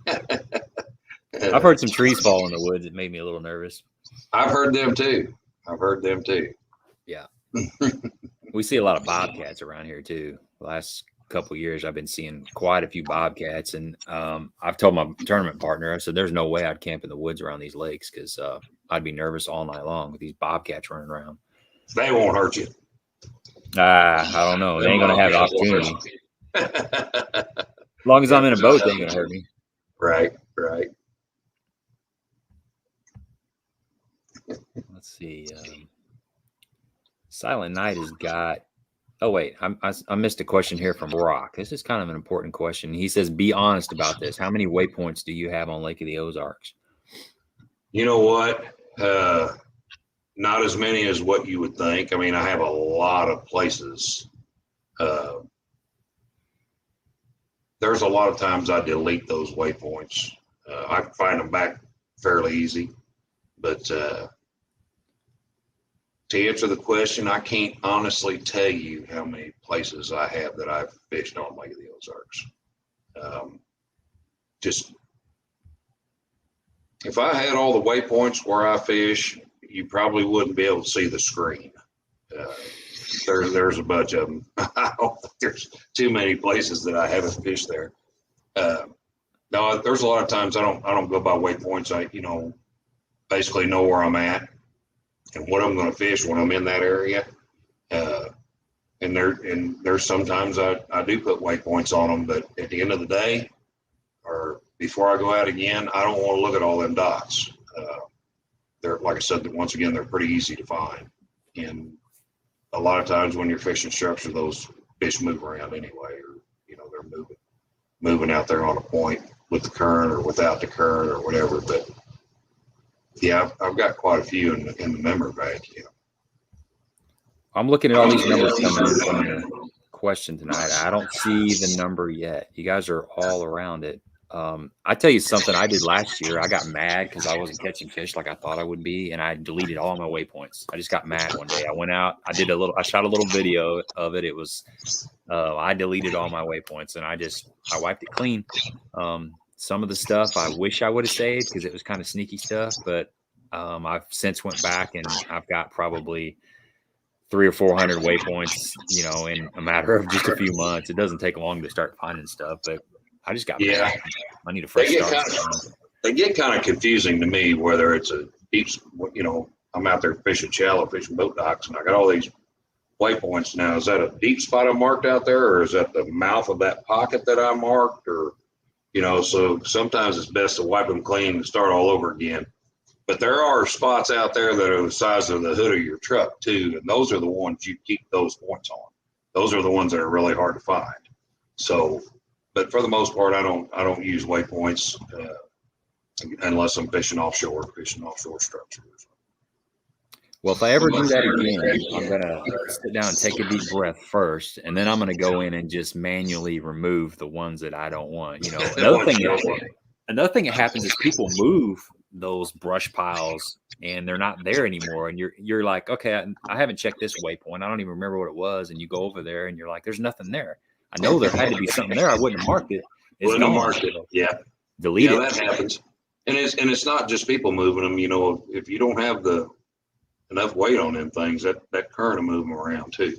I've heard some trees fall in the woods. It made me a little nervous. I've heard them too. Yeah. We see a lot of bobcats around here too. The last couple of years, I've been seeing quite a few bobcats, and I've told my tournament partner, I said, "There's no way I'd camp in the woods around these lakes because I'd be nervous all night long with these bobcats running around." They won't hurt you. I don't know. They ain't gonna have the opportunity. As long as I'm in a boat, they ain't gonna hurt me. Right. Let's see. Silent Night has got. Oh wait, I missed a question here from Rock. This is kind of an important question. He says, "Be honest about this. How many waypoints do you have on Lake of the Ozarks?" You know what? Not as many as what you would think. I mean, I have a lot of places. There's a lot of times I delete those waypoints. I can find them back fairly easy, but to answer the question, I can't honestly tell you how many places I have that I've fished on Lake of the Ozarks. Just if I had all the waypoints where I fish, you probably wouldn't be able to see the screen. There's a bunch of them. I don't think there's too many places that I haven't fished there. No, there's a lot of times I don't go by waypoints. I basically know where I'm at and what I'm going to fish when I'm in that area. And there's sometimes I do put waypoints on them, but at the end of the day, or before I go out again, I don't want to look at all them dots. They're, like I said, once again, they're pretty easy to find. And a lot of times when you're fishing structure, those fish move around anyway, or they're moving out there on a point with the current or without the current or whatever. But yeah, I've got quite a few in the memory bank. Yeah. I'm looking at all these numbers coming in from the question tonight. I don't see the number yet. You guys are all around it. I tell you something I did last year. I got mad because I wasn't catching fish like I thought I would be, and I deleted all my waypoints. I just got mad one day. I went out, I shot a little video of it. It was, I deleted all my waypoints, and I wiped it clean. Some of the stuff I wish I would have saved because it was kind of sneaky stuff, but I've since went back and I've got probably 300 or 400 waypoints, in a matter of just a few months. It doesn't take long to start finding stuff, but I just got mad. I need a fresh start. They get kind of confusing to me, whether it's a deep, I'm out there fishing shallow, fishing boat docks, and I got all these waypoints now. Is that a deep spot I marked out there, or is that the mouth of that pocket that I marked, or, so sometimes it's best to wipe them clean and start all over again. But there are spots out there that are the size of the hood of your truck too, and those are the ones you keep those points on. Those are the ones that are really hard to find. So, but for the most part, I don't use waypoints unless I'm fishing offshore structures. Well, if I ever do that again, I'm going to sit down and take a deep breath first, and then I'm going to go in and just manually remove the ones that I don't want. You know, another thing that happens is people move those brush piles and they're not there anymore. And you're like, okay, I haven't checked this waypoint. I don't even remember what it was. And you go over there and you're like, there's nothing there. I know there had to be something there. I wouldn't have marked it. It's gone. Yeah. Delete it. That happens. And it's not just people moving them. You know, if you don't have enough weight on them things, that current will move them around too.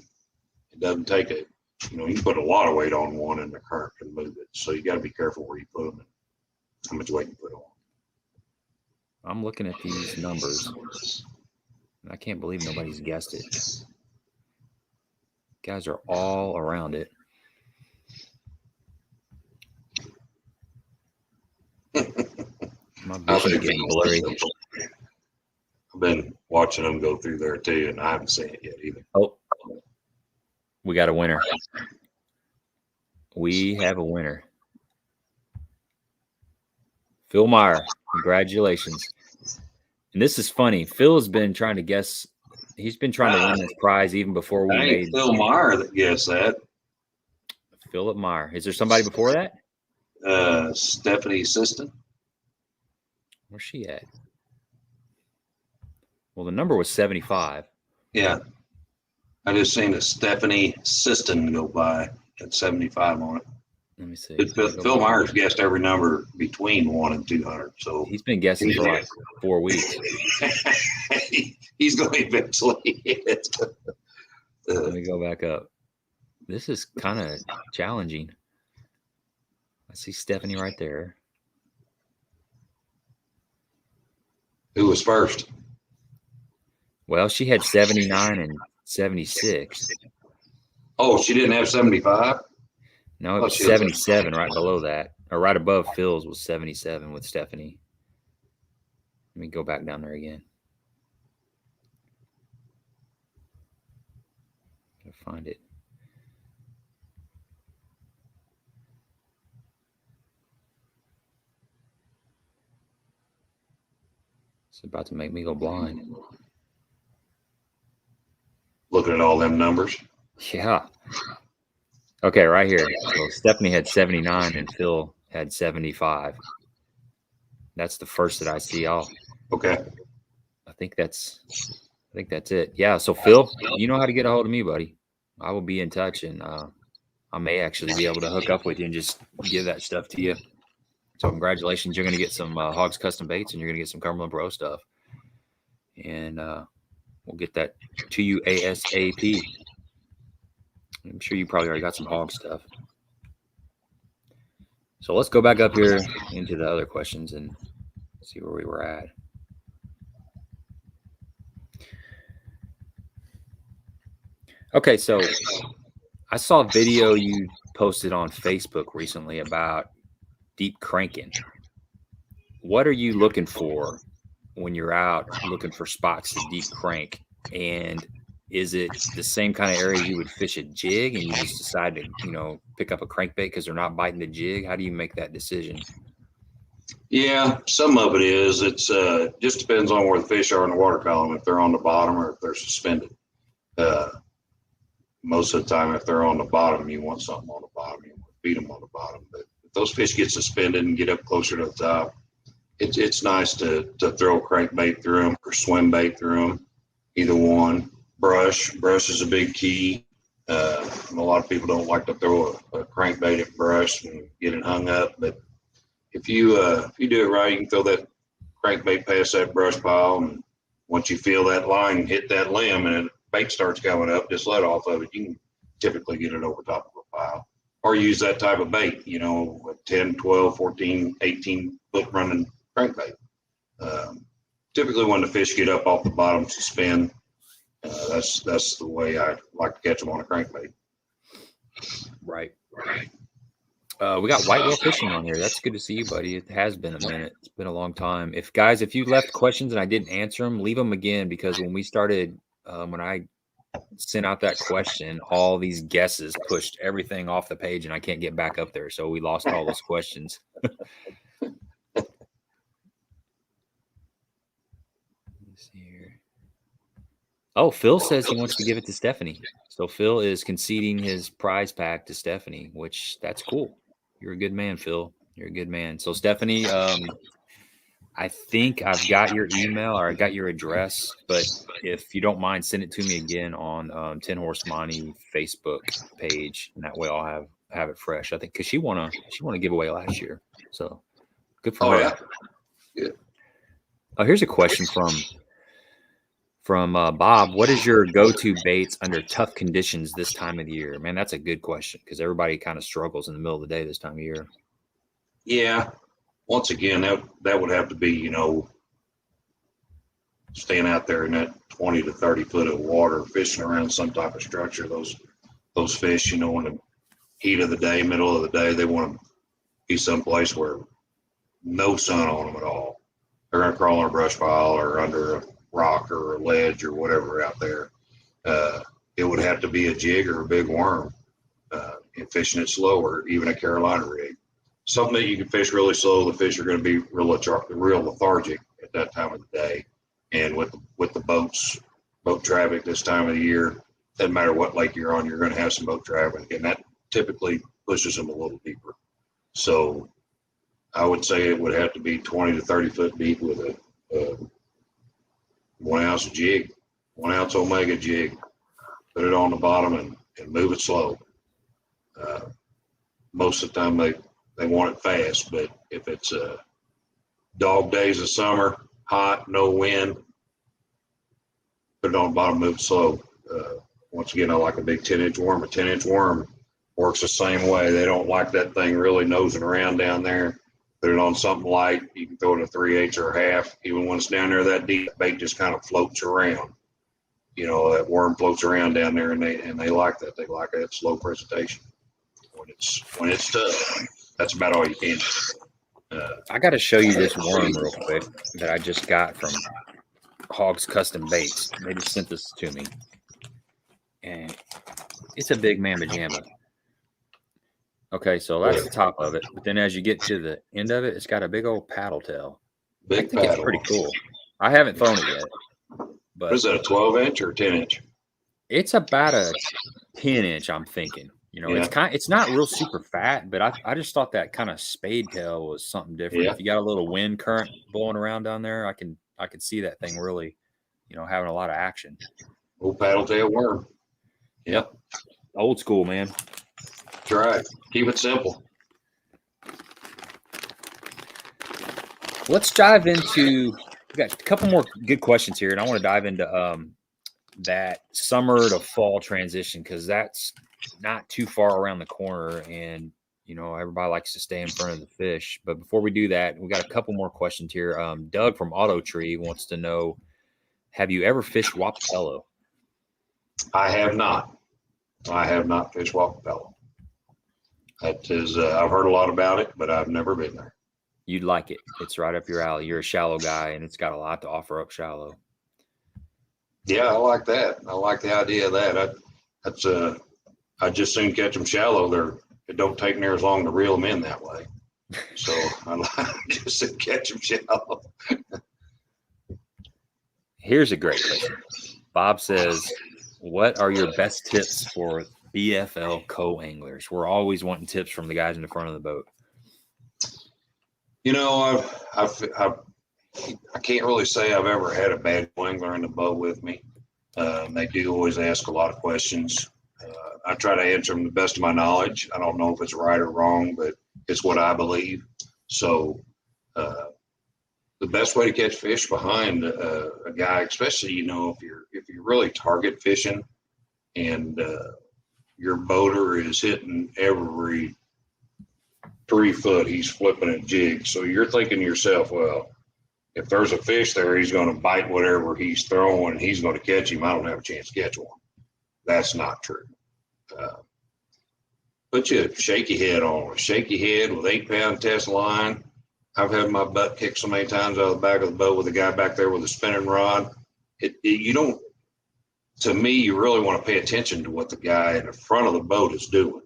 It doesn't take you can put a lot of weight on one and the current can move it. So you got to be careful where you put them and how much weight you put on. I'm looking at these numbers. I can't believe nobody's guessed it. Guys are all around it. My vision's getting blurry. I've been watching them go through there too, and I haven't seen it yet either. Oh, we got a winner. We have a winner. Phil Meyer, congratulations. And this is funny. Phil has been trying to guess. He's been trying to win this prize even before we made. Phil Meyer that guessed that. Philip Meyer. Is there somebody before that? Stephanie Siston. Where's she at? Well, the number was 75. Yeah. I just seen a Stephanie Siston go by at 75 on it. Let me see. Phil Myers guessed every number between 1 and 200. So he's been guessing for like 4 weeks. He's going to eventually hit it. Let me go back up. This is kind of challenging. I see Stephanie right there. Who was first? Well, she had 79 and 76. Oh, she didn't have 75? No, it was 77 right below that. Or right above Phil's was 77 with Stephanie. Let me go back down there again. Gotta find it. It's about to make me go blind. Looking at all them numbers. Yeah. Okay, right here. So Stephanie had 79 and Phil had 75. That's the first that I see. Okay. I think that's it. Yeah. So Phil, you know how to get a hold of me, buddy. I will be in touch, and I may actually be able to hook up with you and just give that stuff to you. So congratulations, you're going to get some Hawgz Custom Baits, and you're going to get some Cumberland Pro stuff, and we'll get that to you ASAP. I'm sure you probably already got some Hawgz stuff. So let's go back up here into the other questions and see where we were at. Okay, so I saw a video you posted on Facebook recently about deep cranking. What are you looking for when you're out looking for spots to deep crank? And is it the same kind of area you would fish a jig and you just decide to, pick up a crankbait because they're not biting the jig? How do you make that decision? Yeah, some of it is. It's just depends on where the fish are in the water column, if they're on the bottom or if they're suspended. Most of the time, if they're on the bottom, you want something on the bottom. You want to feed them on the bottom. But if those fish get suspended and get up closer to the top, it's nice to throw a crankbait through them or swim bait through them. Either one. Brush is a big key. A lot of people don't like to throw a crankbait at brush and get it hung up. But if you do it right, you can throw that crankbait past that brush pile, and once you feel that line hit that limb and the bait starts coming up, just let off of it. You can typically get it over top of a pile. Or use that type of bait, a 10, 12, 14, 18 foot running crankbait. Typically when the fish get up off the bottom, suspend. That's the way I like to catch them on a crankbait. Right. We got whitewell fishing on here. That's good to see you, buddy. It has been a minute. It's been a long time. If you left questions and I didn't answer them, leave them again, because when we started, when I sent out that question, all these guesses pushed everything off the page and I can't get back up there. So we lost all those questions. Let's see here. Oh, Phil says he wants to give it to Stephanie. So Phil is conceding his prize pack to Stephanie, which that's cool. You're a good man, Phil. You're a good man. So Stephanie, I think I've got your email or I got your address, but if you don't mind, send it to me again on 10 Horse Money Facebook page, and that way I'll have it fresh. I think because she won a giveaway last year, so good for her. Yeah. Yeah. Oh, here's a question from Bob. What is your go-to baits under tough conditions this time of the year? Man, that's a good question because everybody kind of struggles in the middle of the day this time of year. Yeah. Once again, that would have to be, staying out there in that 20 to 30 foot of water, fishing around some type of structure. Those fish, in the heat of the day, middle of the day, they want to be someplace where no sun on them at all. They're going to crawl on a brush pile or under a rock or a ledge or whatever out there. It would have to be a jig or a big worm, and fishing it slow, or even a Carolina rig. Something that you can fish really slow. The fish are going to be real lethargic at that time of the day. And with the boat traffic this time of the year, doesn't matter what lake you're on, you're going to have some boat traffic, and that typically pushes them a little deeper. So I would say it would have to be 20 to 30 foot deep with a 1 ounce jig, 1 ounce Omega jig. Put it on the bottom and move it slow. Most of the time they want it fast, but if it's dog days of summer, hot, no wind, put it on the bottom, move it slow. Once again, I like a big 10-inch worm. A 10-inch worm works the same way. They don't like that thing really nosing around down there. Put it on something light. You can throw it a 3/8 or a half. Even when it's down there that deep, bait just kind of floats around. That worm floats around down there, and they like that. They like that slow presentation. When it's tough, that's about all you can do. I got to show you this worm real quick that I just got from Hawgz Custom Baits. They just sent this to me, and it's a big mamma jamma. Okay, so that's the top of it, but then as you get to the end of it, it's got a big old paddle tail. I think it's pretty cool. I haven't thrown it yet, but is that a 12-inch or 10-inch? It's about a 10-inch. I'm thinking. It's not real super fat, but I just thought that kind of spade tail was something different. Yeah. If you got a little wind current blowing around down there, I can see that thing really, having a lot of action. Old paddle tail worm. Yep. Old school, man. That's right. Keep it simple. Let's dive into. We got a couple more good questions here, and I want to dive into that summer to fall transition because that's not too far around the corner, and everybody likes to stay in front of the fish. But before we do that, we got a couple more questions here. Doug from Trieve wants to know: have you ever fished Wapello? I have not. I have not fished Wapello. That is, I've heard a lot about it, but I've never been there. You'd like it. It's right up your alley. You're a shallow guy, and it's got a lot to offer up shallow. Yeah, I like that. I like the idea of that. I just soon catch them shallow. It don't take near as long to reel them in that way. So I like just to catch them shallow. Here's a great question. Bob says, what are your best tips for BFL co-anglers? We're always wanting tips from the guys in the front of the boat. I can't really say I've ever had a bad angler in the boat with me. They do always ask a lot of questions. I try to answer them to the best of my knowledge. I don't know if it's right or wrong, but it's what I believe. So the best way to catch fish behind a guy, especially if you're really target fishing and your boater is hitting every 3 foot, he's flipping a jig. So you're thinking to yourself, well, if there's a fish there, he's going to bite whatever he's throwing and he's going to catch him. I don't have a chance to catch one. That's not true. Put your shaky head on. A shaky head with 8-pound test line. I've had my butt kicked so many times out of the back of the boat with a guy back there with a spinning rod. To me, you really want to pay attention to what the guy in the front of the boat is doing.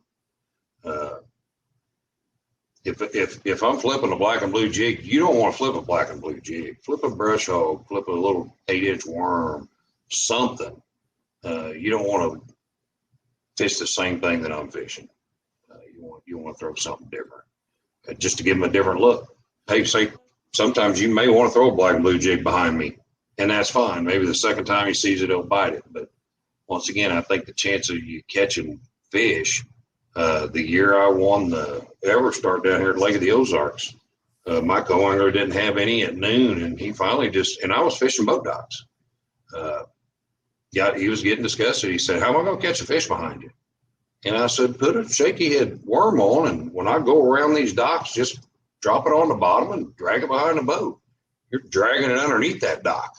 If I'm flipping a black and blue jig, you don't want to flip a black and blue jig. Flip a brush hog, flip a little 8-inch worm, something. You don't want to fish the same thing that I'm fishing. You want to throw something different, just to give them a different look. Hey, say sometimes you may want to throw a black and blue jig behind me, and that's fine. Maybe the second time he sees it, he'll bite it. But once again, I think the chance of you catching fish, the year I won the Ever Start down here at Lake of the Ozarks, my co-angler didn't have any at noon, and he finally and I was fishing boat docks. He was getting disgusted. He said, "How am I going to catch a fish behind you?" And I said, "Put a shaky head worm on, and when I go around these docks, just drop it on the bottom and drag it behind the boat. You're dragging it underneath that dock."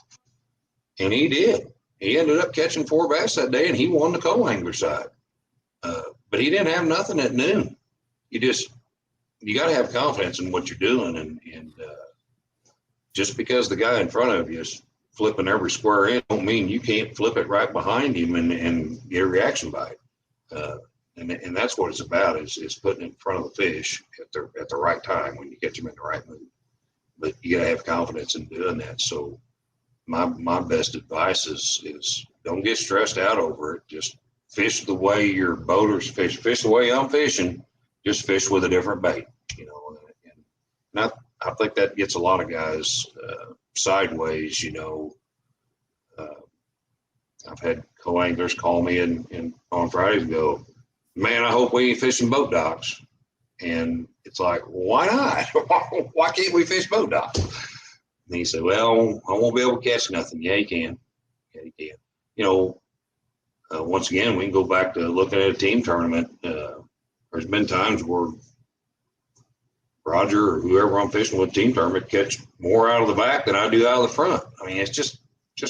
And he did. He ended up catching 4 bass that day, and he won the co-angler side. But he didn't have nothing at noon. You got to have confidence in what you're doing, and just because the guy in front of you is flipping every square inch don't mean you can't flip it right behind him and get a reaction bite. And that's what it's about, is putting it in front of the fish at the right time when you catch them in the right mood. But you gotta have confidence in doing that. So my best advice is don't get stressed out over it. Just fish the way your boaters fish. Fish the way I'm fishing. Just fish with a different bait, you know. And I think that gets a lot of guys sideways, you know. I've had co-anglers call me and on Fridays and go, "Man, I hope we ain't fishing boat docks." And it's like, why not? Why can't we fish boat docks? And he said, "Well, I won't be able to catch nothing." Yeah, you can. Yeah, you can. You know, once again, we can go back to looking at a team tournament. There's been times where Roger or whoever I'm fishing with team tournament catch more out of the back than I do out of the front. I mean, it's just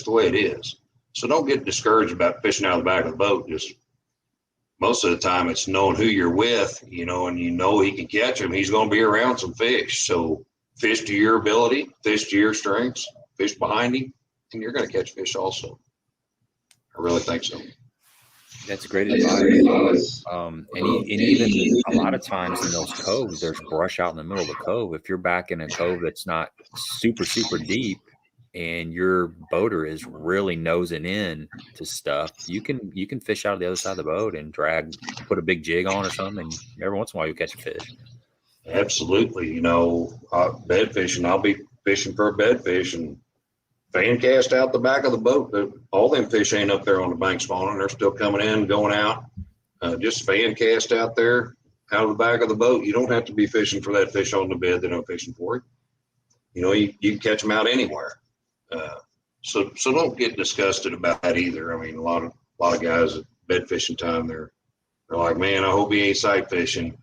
the way it is. So don't get discouraged about fishing out of the back of the boat. Just most of the time it's knowing who you're with, you know, and you know he can catch him. He's going to be around some fish. So fish to your ability, fish to your strengths, fish behind him, and you're going to catch fish also. I really think so. That's great advice. And even a lot of times in those coves, there's brush out in the middle of the cove. If you're back in a cove that's not super, super deep and your boater is really nosing in to stuff, you can fish out of the other side of the boat and put a big jig on or something, and every once in a while you catch a fish. Absolutely. You know, bed fishing, I'll be fishing for a bed fish and fan cast out the back of the boat. All them fish ain't up there on the bank spawning. They're still coming in, going out. Just fan cast out there, out of the back of the boat. You don't have to be fishing for that fish on the bed that I'm fishing for it. You know, you can catch them out anywhere. So don't get disgusted about that either. I mean, a lot of guys at bed fishing time, they're like, "Man, I hope he ain't sight fishing."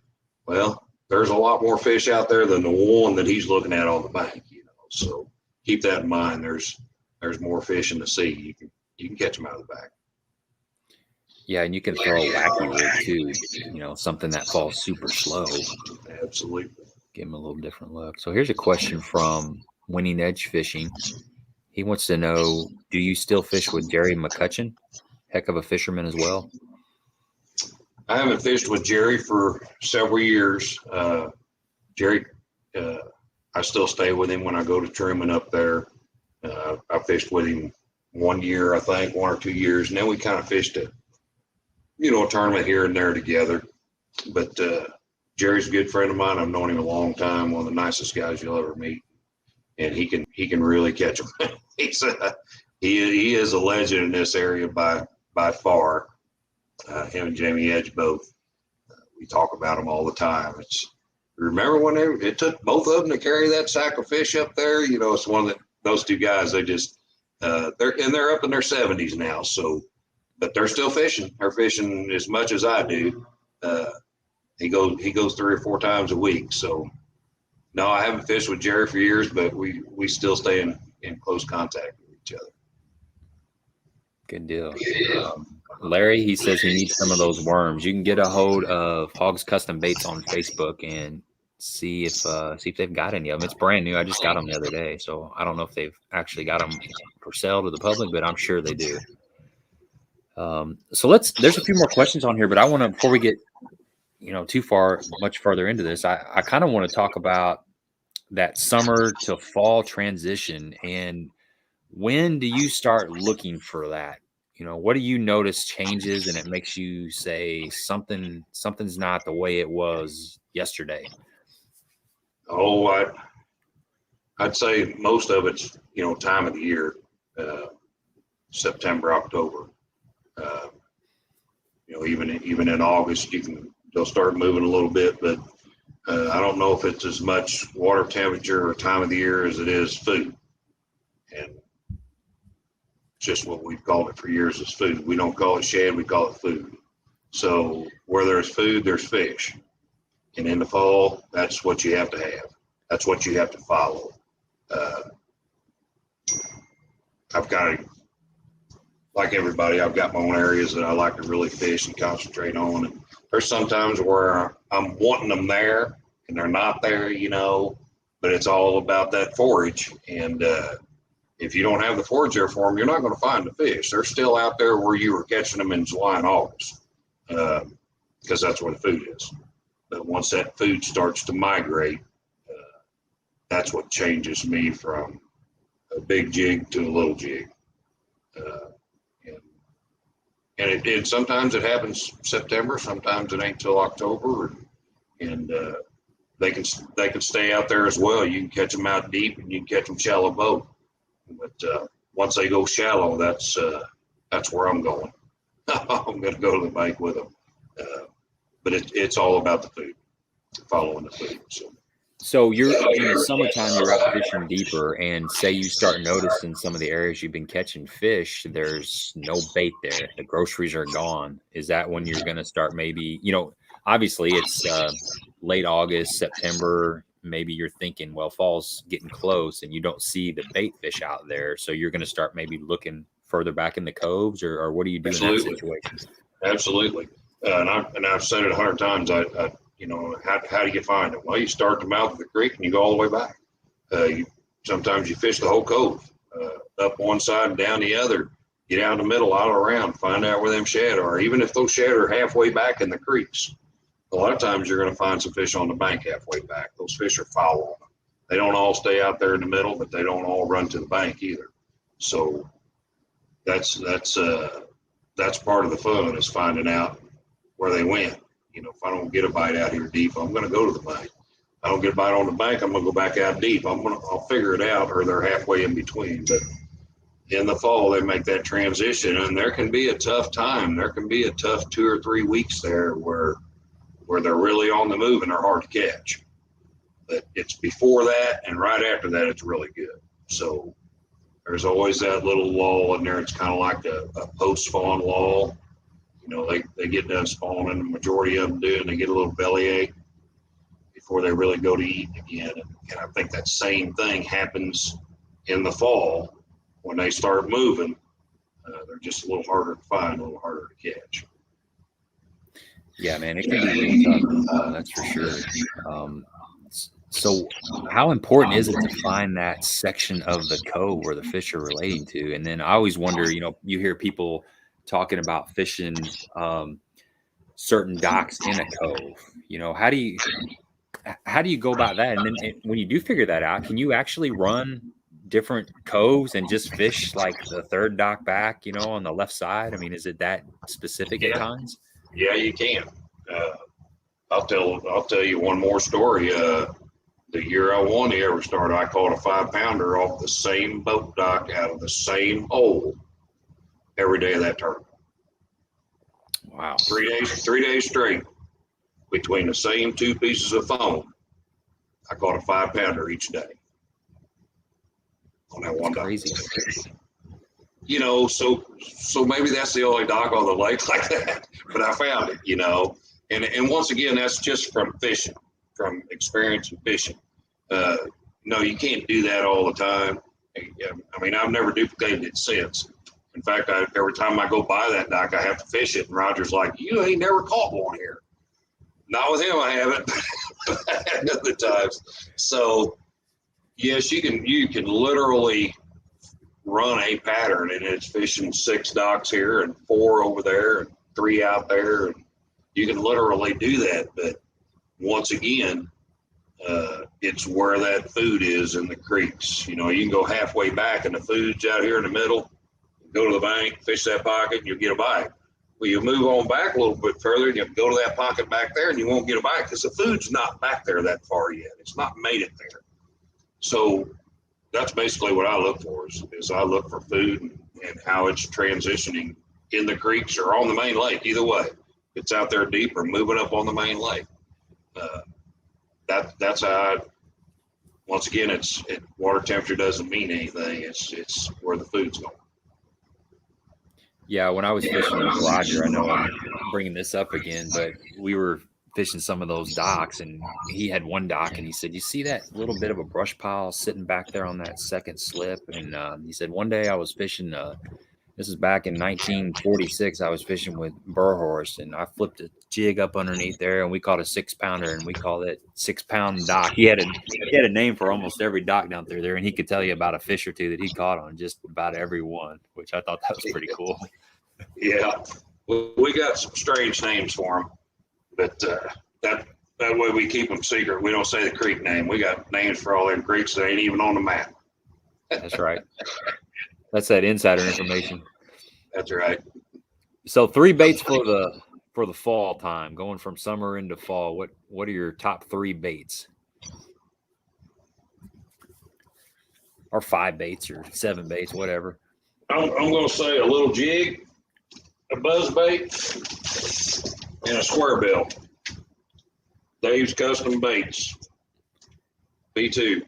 Well, there's a lot more fish out there than the one that he's looking at on the bank, you know. So keep that in mind. There's more fish in the sea. You can catch them out of the back. Yeah, and you can throw a wacky rig too. You know, something that falls super slow. Absolutely. Give him a little different look. So here's a question from Winning Edge Fishing. He wants to know, do you still fish with Jerry McCutcheon? Heck of a fisherman as well. I haven't fished with Jerry for several years. Jerry, I still stay with him when I go to Truman up there. I fished with him 1 year, I think, 1 or 2 years, and then we kind of fished a tournament here and there together. But Jerry's a good friend of mine. I've known him a long time. One of the nicest guys you'll ever meet, and he can really catch them. He is a legend in this area by far. Him and Jamie Edge both. We talk about him all the time. Remember when it took both of them to carry that sack of fish up there? You know, it's one of those two guys. They just they're up in their 70s now. So, but they're still fishing. They're fishing as much as I do. He goes 3 or 4 times a week. So, no, I haven't fished with Jerry for years, but we still stay in close contact with each other. Good deal. Larry, he says he needs some of those worms. You can get a hold of Hawgz Custom Baits on Facebook and see if they've got any of them. It's brand new. I just got them the other day, so I don't know if they've actually got them for sale to the public, but I'm sure they do. So there's a few more questions on here, but I want to, before we get much further into this, I kind of want to talk about that summer to fall transition and when do you start looking for that? What do you notice changes and it makes you say something's not the way it was yesterday? Oh, I'd say most of it's, time of the year, September, October. Even in August, they'll start moving a little bit, but I don't know if it's as much water temperature or time of the year as it is food. And just what we've called it for years is food. We don't call it shad, we call it food. So where there's food, there's fish. And in the fall, that's what you have to have. That's what you have to follow. Like everybody, I've got my own areas that I like to really fish and concentrate on. And there's sometimes where I'm wanting them there and they're not there, but it's all about that forage. And if you don't have the forage there for them, you're not going to find the fish. They're still out there where you were catching them in July and August, because that's where the food is. But once that food starts to migrate, that's what changes me from a big jig to a little jig. And sometimes it happens September, sometimes it ain't till October, and they can stay out there as well. You can catch them out deep, and you can catch them shallow boat. But once they go shallow, that's where I'm going. I'm going to go to the bank with them. But it's all about the food, following the food. So you're in the summertime, you're out fishing deeper, and say you start noticing some of the areas you've been catching fish, there's no bait there. The groceries are gone. Is that when you're going to start maybe, obviously it's late August, September, maybe you're thinking, well, fall's getting close and you don't see the bait fish out there. So you're going to start maybe looking further back in the coves, or what do you do in that situation? Absolutely. And I've said it 100 times. How do you find them? Well, you start at the mouth of the creek and you go all the way back. Sometimes you fish the whole cove, up one side and down the other, get out in the middle, all around, find out where them shad are. Even if those shad are halfway back in the creeks, a lot of times you're going to find some fish on the bank halfway back. Those fish are foul on them. They don't all stay out there in the middle, but they don't all run to the bank either. So that's part of the fun, is finding out where they went. If I don't get a bite out here deep, I'm going to go to the bank. If I don't get a bite on the bank, I'm going to go back out deep. I'll figure it out, or they're halfway in between. But in the fall, they make that transition, and there can be a tough time. There can be a tough 2 or 3 weeks there where they're really on the move and they're hard to catch. But it's before that and right after that, it's really good. So there's always that little lull in there. It's kind of like a post-spawn lull. They get done spawning, the majority of them do, and they get a little bellyache before they really go to eat again. And I think that same thing happens in the fall when they start moving. They're just a little harder to find, a little harder to catch. Yeah, man, it can be really tough. That's for sure. So how important is it to find that section of the cove where the fish are relating to? And then I always wonder, you hear people talking about fishing certain docks in a cove. How do you go about that? And then when you do figure that out, can you actually run different coves and just fish like the third dock back, on the left side? I mean, is it that specific at times? Yeah, you can. I'll tell you one more story. The year I won the Ever Start, I caught a 5-pounder off the same boat dock out of the same hole every day of that tournament. Wow. 3 days straight, between the same 2 pieces of foam, I caught a 5-pounder each day on that one dock. Crazy. So maybe that's the only dock on the lake like that, but I found it, and once again, that's just from fishing, from experience in fishing. No, you can't do that all the time. I mean, I've never duplicated it since. In fact, every time I go by that dock, I have to fish it. And Roger's like, you ain't never caught one here. Not with him, I haven't. At other times. So, yes, you can literally run a pattern, and it's fishing 6 docks here and 4 over there and 3 out there. And you can literally do that. But once again, It's where that food is in the creeks. You know, you can go halfway back and the food's out here in the middle. Go to the bank, fish that pocket, and you'll get a bite. Well, you move on back a little bit further, and you go to that pocket back there, and you won't get a bite because the food's not back there that far yet. It's not made it there. So that's basically what I look for is I look for food and how it's transitioning in the creeks or on the main lake. Either way, it's out there deep or moving up on the main lake. That's how once again, water temperature doesn't mean anything. It's where the food's going. Yeah, when I was fishing with Roger, I know I'm bringing this up again, but we were fishing some of those docks, and he had one dock, and he said, "You see that little bit of a brush pile sitting back there on that second slip?" And he said, "One day I was fishing. This is back in 1946. I was fishing with Berhorst, and I flipped a jig up underneath there, and we caught a 6-pounder, and we called it 6-pound dock." He had a name for almost every dock down there, and he could tell you about a fish or two that he caught on just about every one, which I thought that was pretty cool. Yeah, we got some strange names for them, but that way we keep them secret. We don't say the creek name. We got names for all them creeks that ain't even on the map. That's right. That's that insider information. That's right. So 3 baits for the fall time, going from summer into fall. What are your top 3 baits? Or 5 baits or 7 baits, whatever. I'm going to say a little jig, a buzz bait, and a square bill. Dave's Custom Baits. B2.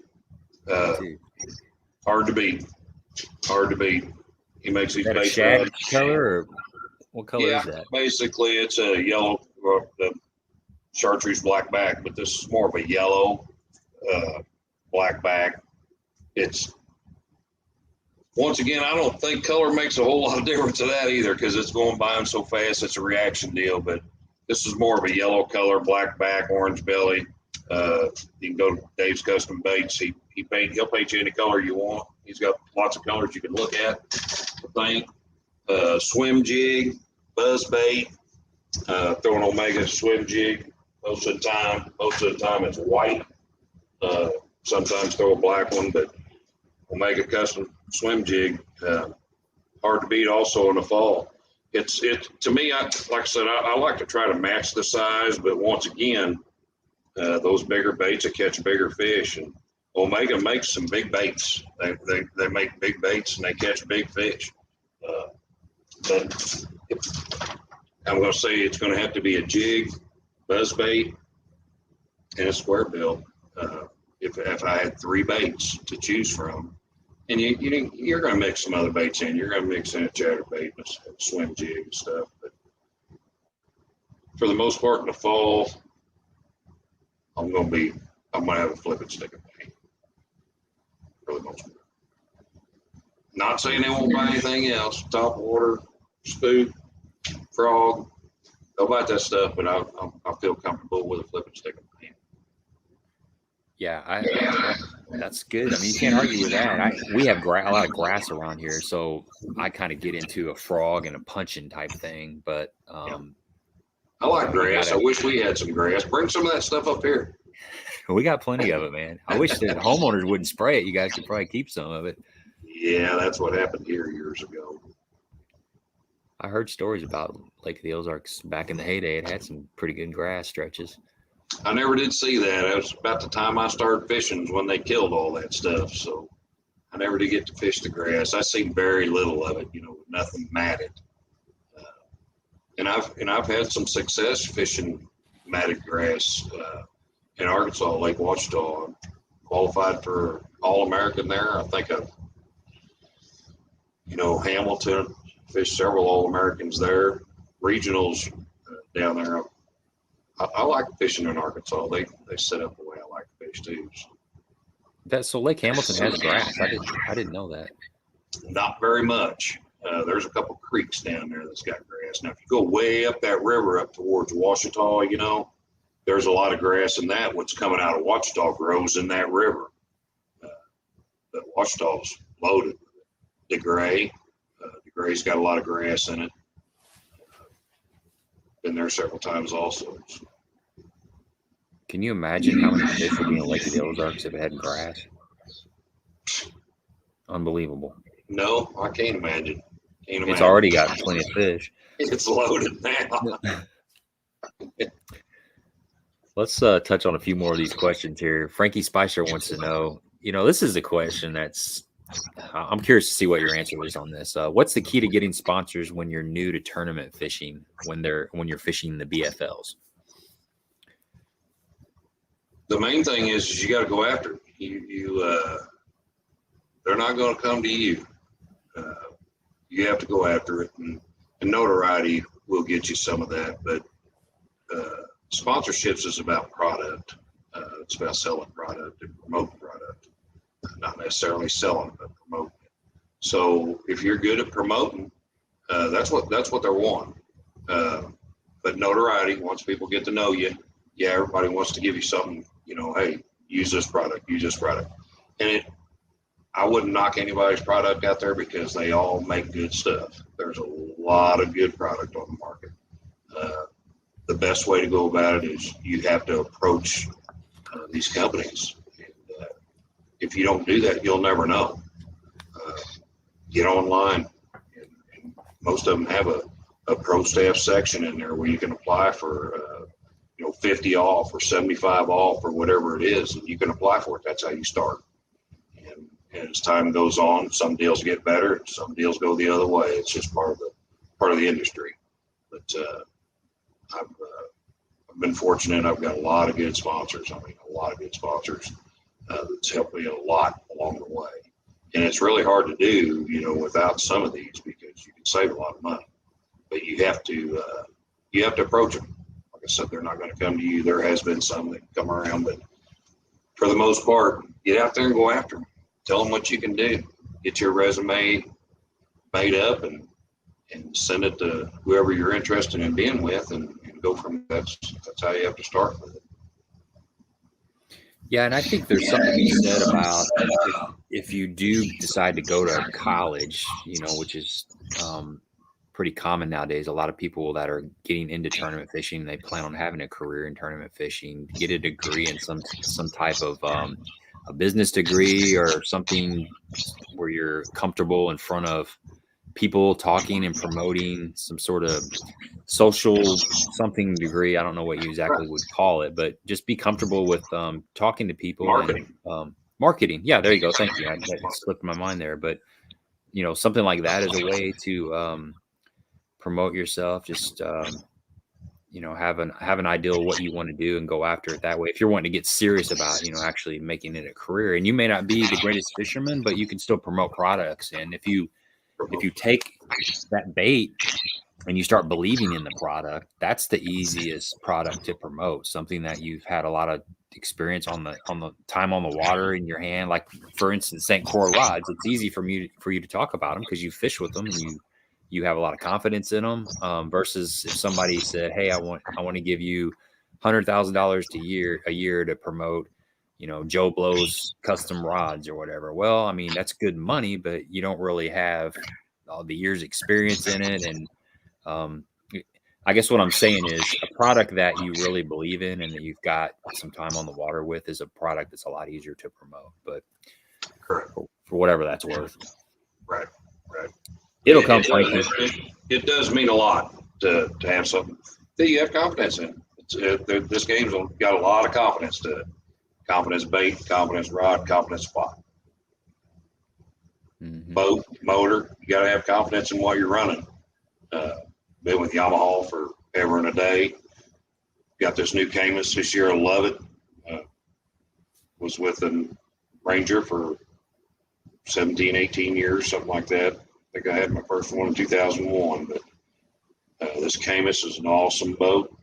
Hard to beat. Hard to beat. He makes these baits. Shad color, or what color is that? Basically it's a yellow, the chartreuse black back, but this is more of a yellow black back. It's, once again, I don't think color makes a whole lot of difference to that either, because it's going by them so fast. It's a reaction deal, but this is more of a yellow color, black back, orange belly. You can go to Dave's Custom Baits. He'll paint you any color you want. He's got lots of colors you can look at. I think swim jig, buzz bait, throw an Omega swim jig. Most of the time it's white. Sometimes throw a black one, but Omega Custom swim jig, hard to beat also in the fall. It's to me, like I said, I like to try to match the size, but once again, those bigger baits that catch bigger fish, and Omega makes some big baits. They make big baits and they catch big fish. But I'm going to say it's going to have to be a jig, buzz bait, and a square bill. If I had 3 baits to choose from, and you're going to mix some other baits in. You're going to mix in a chatterbait and a swim jig and stuff. But for the most part in the fall, I'm going to have a flipping stick of bait for the most part. Not saying they won't buy anything else. Top water, spook, frog. They'll buy that stuff, but I feel comfortable with a flipping stick of bait. Yeah, that's good. I mean, you can't argue with that. We have a lot of grass around here, so I kind of get into a frog and a punching type thing. But I like grass. I wish we had some grass. Bring some of that stuff up here. We got plenty of it, man. I wish the homeowners wouldn't spray it. You guys could probably keep some of it. Yeah, that's what happened here years ago. I heard stories about Lake of the Ozarks back in the heyday. It had some pretty good grass stretches. I never did see that. It was about the time I started fishing when they killed all that stuff. So I never did get to fish the grass. I seen very little of it, nothing matted. And I've had some success fishing matted grass in Arkansas, Lake Ouachita. I'm qualified for All-American there. I think Hamilton, fished several All-Americans there. Regionals down there. I like fishing in Arkansas. They set up the way I like to fish too. So Lake Hamilton has grass. I didn't know that. Not very much. There's a couple creeks down there that's got grass. Now, if you go way up that river up towards Ouachita, there's a lot of grass in that. What's coming out of Ouachita grows in that river. But Ouachita's loaded. The gray's got a lot of grass in it. Been there several times also. Can you imagine how many fish would be in Lake of the Ozarks if it had grass? Unbelievable. No, I can't imagine. It's already got plenty of fish. It's loaded now. Let's touch on a few more of these questions here. Frankie Spicer wants to know, this is a question that's, I'm curious to see what your answer is on this. What's the key to getting sponsors when you're new to tournament fishing, when you're fishing the BFLs? The main thing is you got to go after it. They're not going to come to you. You have to go after it, and notoriety will get you some of that. But sponsorships is about product. It's about selling product and promoting product, not necessarily selling, but promoting it. So if you're good at promoting, that's what they're wanting. But notoriety, once people get to know you, yeah, everybody wants to give you something. Hey, use this product, and I wouldn't knock anybody's product out there because they all make good stuff. There's a lot of good product on the market. The best way to go about it is you have to approach these companies. And, if you don't do that, you'll never know. Get online, and most of them have a pro staff section in there where you can apply for 50 off or 75 off or whatever it is, and you can apply for it. That's how you start. And as time goes on, some deals get better, some deals go the other way. It's just part of the industry. But I've been fortunate. I've got a lot of good sponsors. That's helped me a lot along the way. And it's really hard to do, without some of these, because you can save a lot of money. But you have to approach them. Like I said, they're not going to come to you. There has been some that come around, but for the most part, get out there and go after them. Tell them what you can do. Get your resume made up and send it to whoever you're interested in being with, and go from there. That's how you have to start with it. Yeah, and I think there's something to be said about if you do decide to go to college, which is pretty common nowadays. A lot of people that are getting into tournament fishing, they plan on having a career in tournament fishing, get a degree in some type of a business degree or something where you're comfortable in front of people talking and promoting some sort of social something degree. I don't know what you exactly would call it, but just be comfortable with talking to people. Marketing. And marketing. Yeah, there you go. Thank you. That slipped my mind there. But something like that is a way to promote yourself. Just have an idea of what you want to do and go after it that way. If you're wanting to get serious about actually making it a career, and you may not be the greatest fisherman, but you can still promote products. And if you take that bait and you start believing in the product, that's the easiest product to promote. Something that you've had a lot of experience on the time on the water in your hand. Like, for instance, St. Croix rods. It's easy for you to talk about them because you fish with them and you have a lot of confidence in them. Versus if somebody said, "Hey, I want to give you $100,000 a year to promote, Joe Blow's custom rods or whatever." Well, I mean, that's good money, but you don't really have all the years experience in it. And I guess what I'm saying is a product that you really believe in and that you've got some time on the water with is a product that's a lot easier to promote. But Correct. For whatever that's worth. Right. It'll come. It does mean a lot to have something that you have confidence in. This game's got a lot of confidence to it. Confidence bait, confidence rod, confidence spot. Mm-hmm. Boat, motor, you got to have confidence in what you're running. Been with Yamaha for ever and a day. Got this new Caymas this year. I love it. Was with a Ranger for 17, 18 years, something like that. I think I had my first one in 2001, but this Caymas is an awesome boat.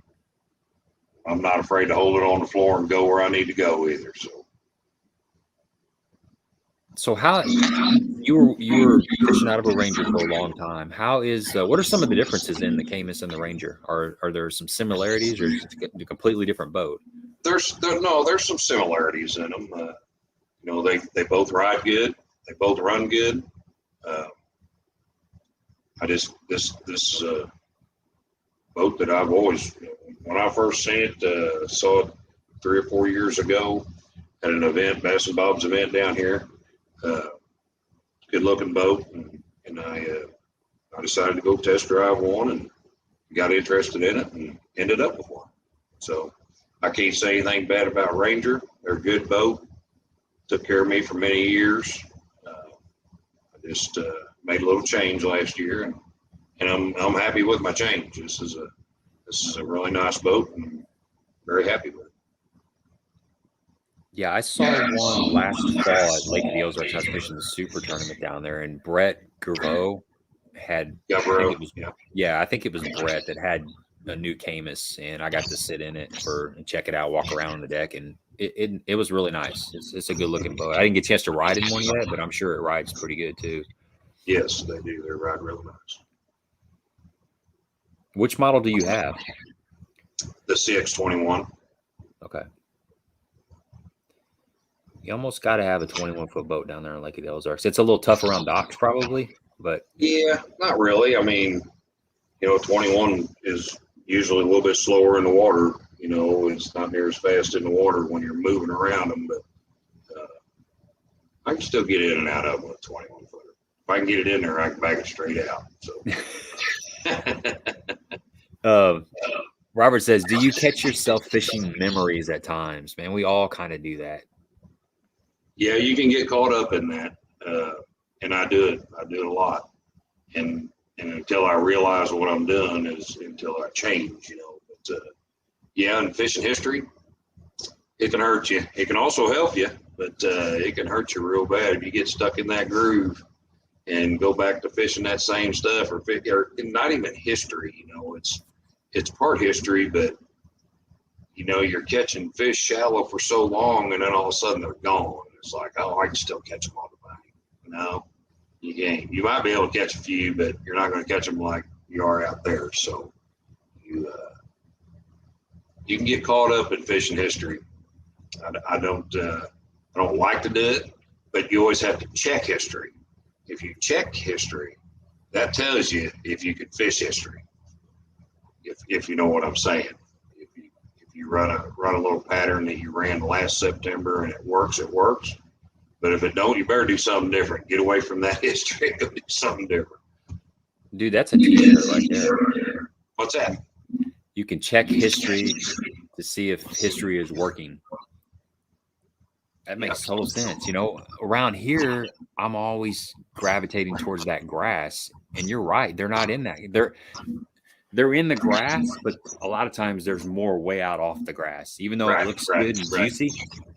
I'm not afraid to hold it on the floor and go where I need to go either. So how you were fishing out of a Ranger for a long time. How is what are some of the differences in the Caymas and the Ranger? Are there some similarities, or is it a completely different boat? There's some similarities in them. They both ride good. They both run good. This boat that I've always, when I first seen it, saw it 3 or 4 years ago at an event, Bassin Bob's event down here. Good looking boat, and I decided to go test drive one and got interested in it and ended up with one. So I can't say anything bad about Ranger. They're a good boat. Took care of me for many years. I just made a little change last year, and I'm happy with my change. This is a really nice boat, and very happy with it. Yeah, I saw one last fall at Lake of the Ozarks. I was fishing the Super Tournament down there, and Brett Gervaux had, I think it was Brett that had a new Caymas, and I got to sit in it and check it out, walk around on the deck, and it was really nice. It's a good looking boat. I didn't get a chance to ride in one yet, but I'm sure it rides pretty good too. Yes, they do. They ride really nice. Which model do you have? The CX21. Okay. You almost got to have a 21-foot boat down there in Lake of the Ozarks. It's a little tough around docks probably, but. Yeah, not really. I mean, 21 is usually a little bit slower in the water. It's not near as fast in the water when you're moving around them, but I can still get in and out of them with a 21 footer. If I can get it in there, I can back it straight out. So. Robert says, do you catch yourself fishing memories at times? Man, we all kind of do that. Yeah, you can get caught up in that, and I do it. I do it a lot, and until I realize what I'm doing is until I change, But yeah, in fishing history, it can hurt you. It can also help you, but it can hurt you real bad if you get stuck in that groove and go back to fishing that same stuff, or not even history. It's part history, but you're catching fish shallow for so long, and then all of a sudden they're gone. It's like, oh, I can still catch them on the bank. No, you can't. You might be able to catch a few, but you're not going to catch them like you are out there. So you can get caught up in fishing history. I don't like to do it, but you always have to check history. If you check history, that tells you if you can fish history. If you know what I'm saying. If you run a little pattern that you ran last September and it works, it works. But if it don't, you better do something different. Get away from that history. Go do something different. Dude, that's a t-shirt right there. What's that? You can check history to see if history is working. That makes total sense. Around here, I'm always gravitating towards that grass. And you're right. They're not in that. They're in the grass, but a lot of times there's more way out off the grass, even though it looks good and juicy.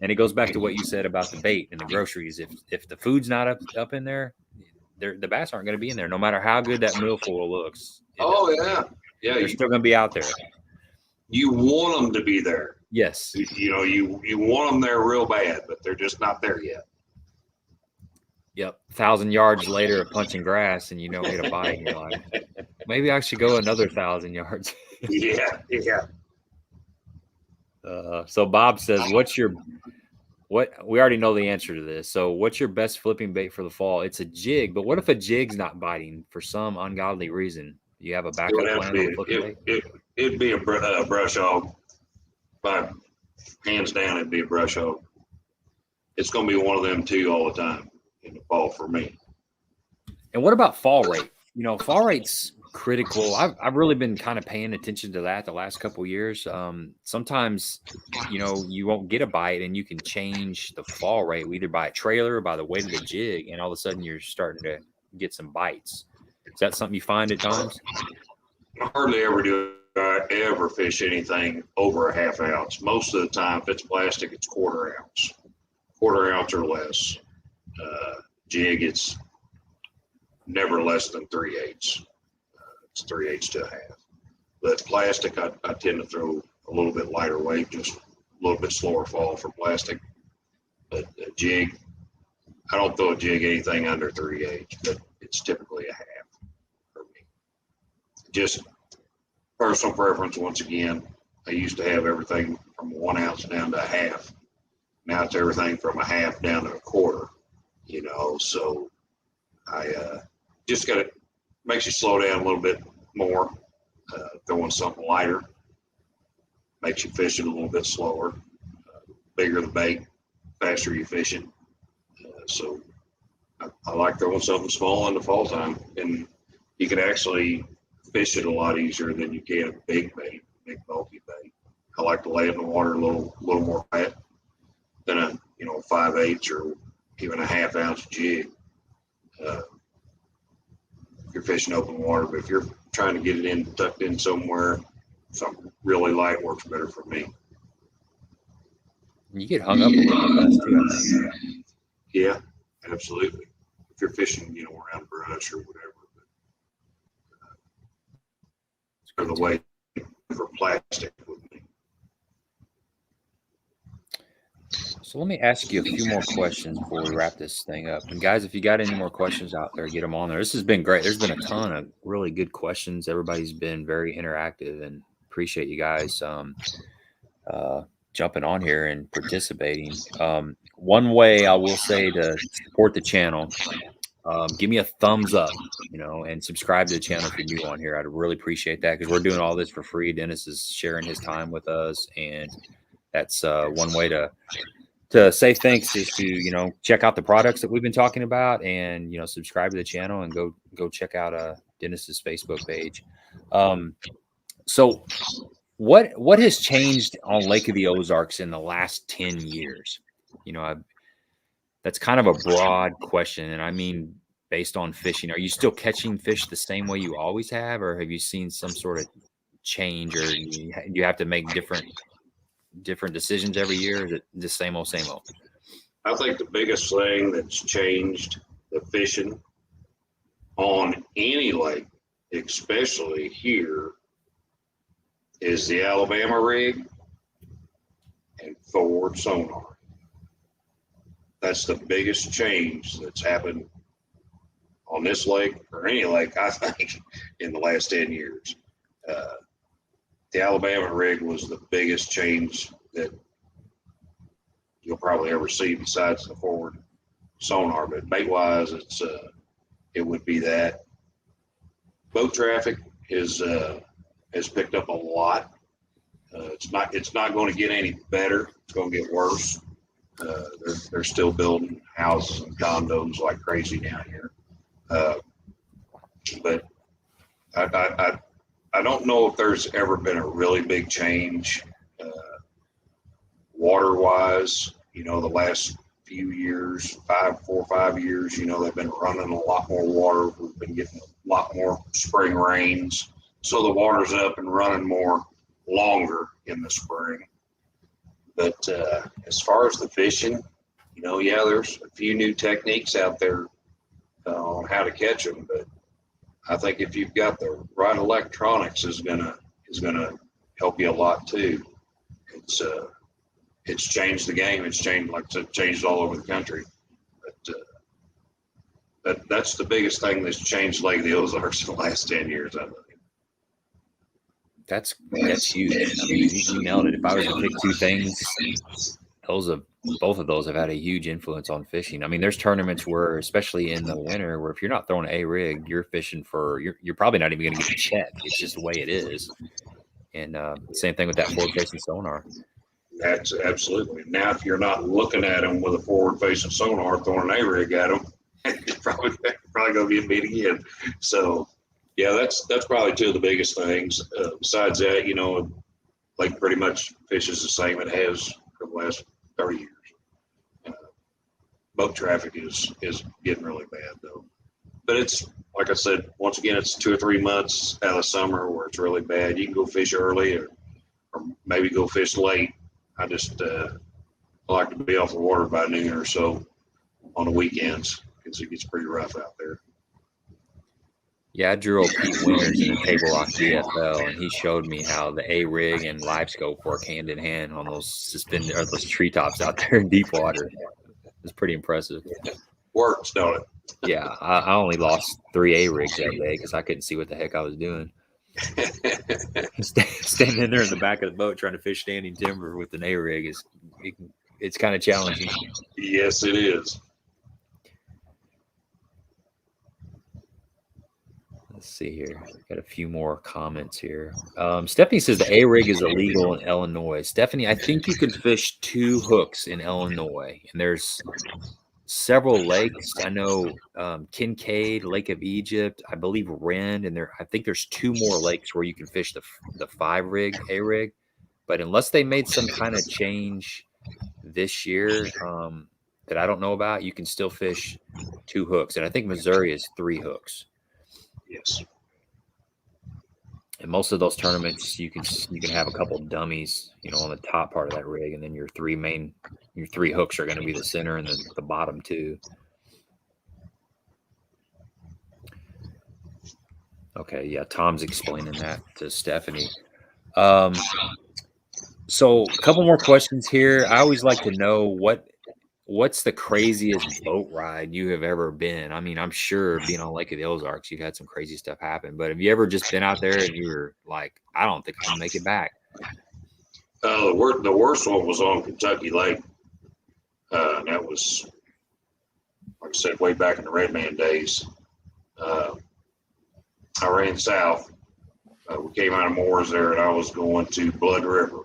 And it goes back to what you said about the bait and the groceries. If the food's not up in there, the bass aren't going to be in there, no matter how good that millful looks. Yeah. They're still going to be out there. You want them to be there. Yes. You want them there real bad, but they're just not there yet. Yep. 1,000 yards later of punching grass, and you don't get a bite, and you're like, maybe I should go another 1,000 yards. Yeah. So Bob says, we already know the answer to this. So what's your best flipping bait for the fall? It's a jig, but what if a jig's not biting for some ungodly reason? Do you have a backup plan on flipping bait? It'd be a brush hog. Hands down, it'd be a brush hog. It's going to be one of them two all the time in the fall for me. And what about fall rate? Fall rate's critical. I've really been kind of paying attention to that the last couple of years. Sometimes, you won't get a bite, and you can change the fall rate either by a trailer or by the weight of the jig, and all of a sudden you're starting to get some bites. Is that something you find at times? I hardly ever do I ever fish anything over a half ounce. Most of the time, if it's plastic, it's quarter ounce or less. Jig, it's never less than 3/8. It's 3/8 to a half. But plastic, I tend to throw a little bit lighter weight, just a little bit slower fall for plastic. But a jig, I don't throw a jig anything under 3/8, but it's typically a half for me. Just personal preference. Once again, I used to have everything from 1 ounce down to a half. Now it's everything from a half down to a quarter. So I just got it. Makes you slow down a little bit more. Throwing something lighter makes you fish it a little bit slower. bigger the bait, faster you fish it. So I like throwing something small in the fall time, and you can actually fish it a lot easier than you can a big bait, big bulky bait. I like to lay it in the water a little more wet than a 5/8 or even a 1/2 ounce jig. If you're fishing open water, but if you're trying to get it in tucked in somewhere, something really light works better for me. You get hung up a little bit less too, I think. Yeah, absolutely. If you're fishing, around brush or whatever, but the way for plastic with me. So let me ask you a few more questions before we wrap this thing up. And guys, if you got any more questions out there, get them on there. This has been great. There's been a ton of really good questions. Everybody's been very interactive, and appreciate you guys jumping on here and participating. One way I will say to support the channel, give me a thumbs up, and subscribe to the channel if you're new on here. I'd really appreciate that, because we're doing all this for free. Dennis is sharing his time with us, and that's one way to say thanks, is to check out the products that we've been talking about, and subscribe to the channel, and go check out Dennis's Facebook page. So what has changed on Lake of the Ozarks in the last 10 years? That's kind of a broad question, and I mean based on fishing. Are you still catching fish the same way you always have, or have you seen some sort of change, or you have to make different decisions every year? Or is it the same old, same old? I think the biggest thing that's changed the fishing on any lake, especially here, is the Alabama rig and forward sonar. That's the biggest change that's happened on this lake, or any lake, I think, in the last 10 years. The Alabama rig was the biggest change that you'll probably ever see, besides the forward sonar. But bait-wise, it would be that. Boat traffic has picked up a lot. It's not going to get any better. It's going to get worse. They're still building houses and condos like crazy down here. But I don't know if there's ever been a really big change water-wise. The last few years, 4 or 5 years, they've been running a lot more water. We've been getting a lot more spring rains, so the water's up and running more longer in the spring. But as far as the fishing, there's a few new techniques out there on how to catch them. But I think if you've got the right electronics, is gonna help you a lot too. It's changed the game. It's changed all over the country. But that's the biggest thing that's changed Lake of the Ozarks in the last 10 years, I think. That's huge. I mean, you nailed it. If I was to pick two things, both of those have had a huge influence on fishing. I mean, there's tournaments where, especially in the winter, where if you're not throwing a rig, you're fishing you're probably not even going to get a check. It's just the way it is. And same thing with that forward-facing sonar. That's absolutely. Now, if you're not looking at them with a forward-facing sonar, throwing an A-rig at them, it's probably going to be a beat again. So, yeah, that's probably two of the biggest things. Besides that, Lake pretty much fishes the same it has for the last 30 years. Boat traffic is getting really bad, though. But it's, like I said, once again, it's 2 or 3 months out of the summer where it's really bad. You can go fish early or maybe go fish late. I just like to be off the water by noon or so on the weekends, because it gets pretty rough out there. Yeah, I drew old Pete Winters in the Table Rock DFL, and he showed me how the A-rig and live scope work hand in hand on those those treetops out there in deep water. It's pretty impressive. Works, don't it? Yeah, I only lost 3 A-rigs that day because I couldn't see what the heck I was doing. Standing there in the back of the boat trying to fish standing timber with an A-rig it's kind of challenging. Yes, it is. Let's see here. Got a few more comments here. Stephanie says the A rig is illegal in Illinois. Stephanie, I think you can fish 2 hooks in Illinois, and there's several lakes. I know Kincaid, Lake of Egypt, I believe Rend, and I think there's 2 more lakes where you can fish the 5 rig A rig. But unless they made some kind of change this year that I don't know about, you can still fish 2 hooks, and I think Missouri is 3 hooks. Yes. And most of those tournaments, you can have a couple of dummies, on the top part of that rig, and then your 3 hooks are going to be the center and the bottom 2. Okay, yeah, Tom's explaining that to Stephanie. So a couple more questions here. I always like to know what's the craziest boat ride you have ever been? I mean, I'm sure being on Lake of the Ozarks, you've had some crazy stuff happen, but have you ever just been out there and you were like, I don't think I'll make it back? The worst one was on Kentucky Lake. And that was, like I said, way back in the Red Man days. I ran south. We came out of Moores there, and I was going to Blood River.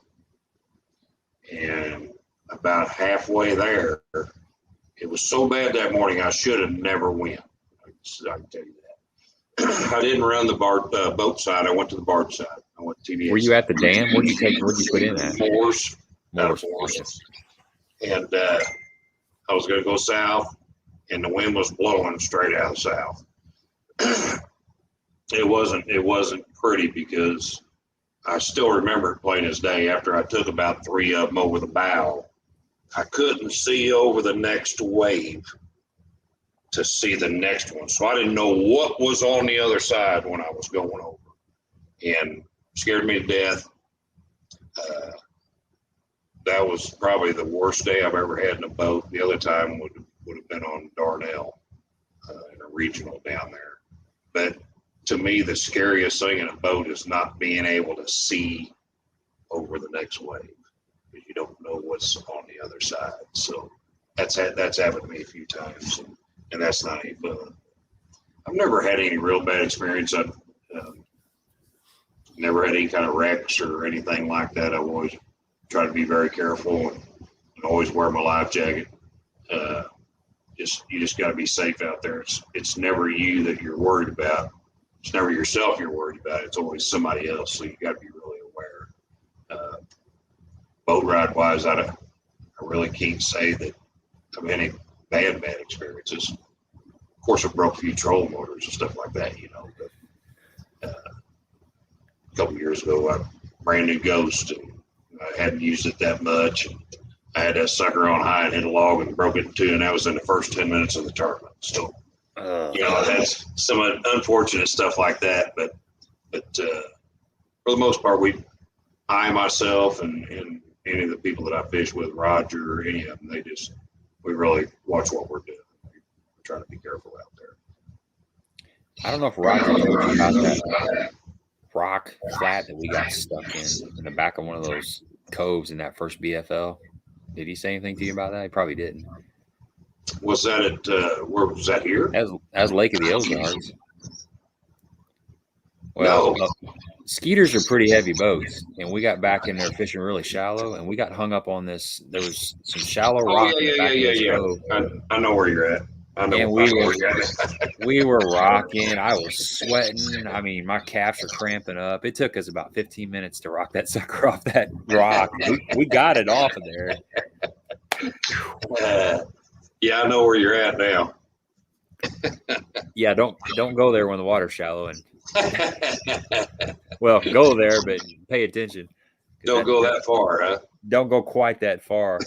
And about halfway there, it was so bad that morning I should have never went. I can tell you that. I didn't run the boat side. I went to the barge side. I went to TBA. Were you at the dam? Where'd you put in at? Moores. Moores. And I was going to go south, and the wind was blowing straight out of south. It wasn't pretty, because I still remember it plain as day. After I took about 3 of them over the bow, I couldn't see over the next wave to see the next one. So I didn't know what was on the other side when I was going over, and scared me to death. That was probably the worst day I've ever had in a boat. The other time would have been on Darnell in a regional down there. But to me, the scariest thing in a boat is not being able to see over the next wave, because you don't know what's on the other side. So that's happened to me a few times, and that's not any fun. I've never had any real bad experience. I've never had any kind of wrecks or anything like that. I always try to be very careful and always wear my life jacket. You just got to be safe out there. It's never you that you're worried about. It's never yourself you're worried about. It's always somebody else. So you got to be really aware. Boat ride wise, I really can't say that I've had any bad experiences. Of course, I broke a few trolling motors and stuff like that, But a couple years ago, I brand new Ghost, and I hadn't used it that much. I had that sucker on high and hit a log and broke it in 2, and that was in the first 10 minutes of the tournament. So, that's some unfortunate stuff like that. But for the most part, I myself and any of the people that I fish with, Roger or any of them, we really watch what we're doing. We're trying to be careful out there. I don't know if Roger told you about that rock flat that we got stuck in the back of one of those coves in that first BFL. Did he say anything to you about that? He probably didn't. Was that where was that here? As Lake of the Ozarks. Well, No. Skeeters are pretty heavy boats, and we got back in there fishing really shallow, and we got hung up on this. There was some shallow rock in the back of this cove. I know where you're at. And we were rocking. I was sweating. I mean, my calves were cramping up. It took us about 15 minutes to rock that sucker off that rock. We got it off of there. Yeah, I know where you're at now. Yeah, don't go there when the water's shallow. And well, go there, but pay attention. Don't go that far, huh? Don't go quite that far.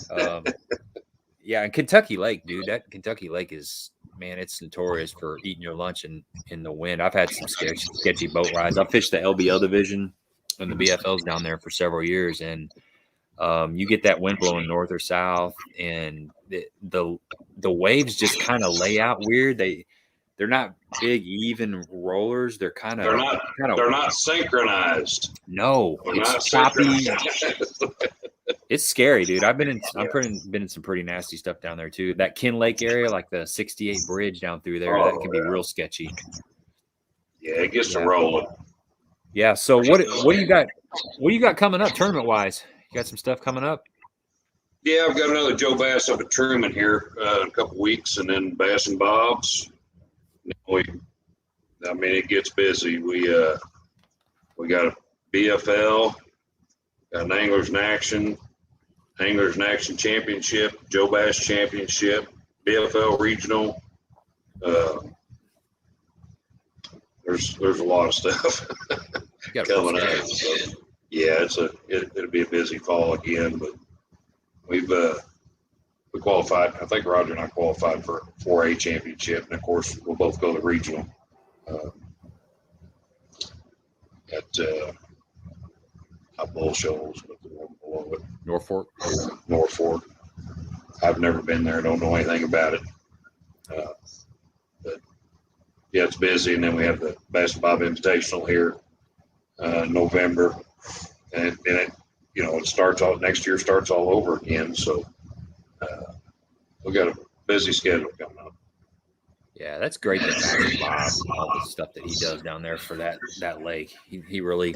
Yeah, and Kentucky Lake, dude. That Kentucky Lake is, man, it's notorious for eating your lunch in the wind. I've had some sketchy boat rides. I fished the LBL division and the BFLs down there for several years, and you get that wind blowing north or south, and the waves just kind of lay out weird. They're not big even rollers. They're not synchronized. No, it's choppy. It's scary, dude. I've been in some pretty nasty stuff down there too. That Kin Lake area, like the 68 bridge down through there, that can be real sketchy. Yeah, it gets to rolling. Yeah. So what do you got? What do you got coming up tournament wise? You got some stuff coming up? Yeah, I've got another Joe Bass up at Truman here in a couple weeks, and then Bassin Bob's. It gets busy. We got a BFL, got an Anglers in Action Championship, Joe Bass Championship, BFL Regional. There's a lot of stuff coming up. So, yeah, it'll be a busy fall again, but we qualified. I think Roger and I qualified for 4A championship, and of course we'll both go to regional at not Bull Shoals, but the one below it, Norfolk. I've never been there. Don't know anything about it. But yeah, it's busy, and then we have the Bassin Bob Invitational here in November, and it starts all next year. Starts all over again. So we got a busy schedule coming up. Yeah, that's great that Bassin Bob, all the stuff that he does down there for that lake. He really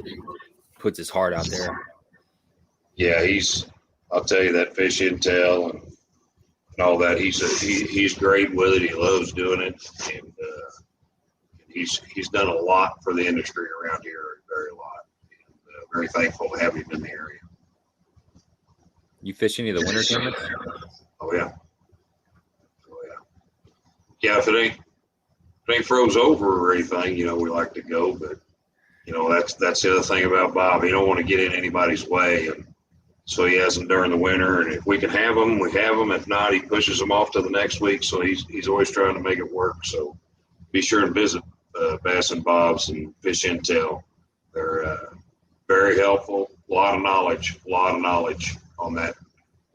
puts his heart out there. Yeah, I'll tell you, that fish intel and all that. He's great with it. He loves doing it, and he's done a lot for the industry around here, very lot. And, very thankful to have him in the area. You fish any of the winter tournaments? Oh yeah. Yeah, if it ain't froze over or anything, we like to go. But that's the other thing about Bob. He don't want to get in anybody's way, and so he has them during the winter. And if we can have them, we have them. If not, he pushes them off to the next week. So he's always trying to make it work. So be sure and visit Bassin Bob's and Fish Intel. They're very helpful. A lot of knowledge on that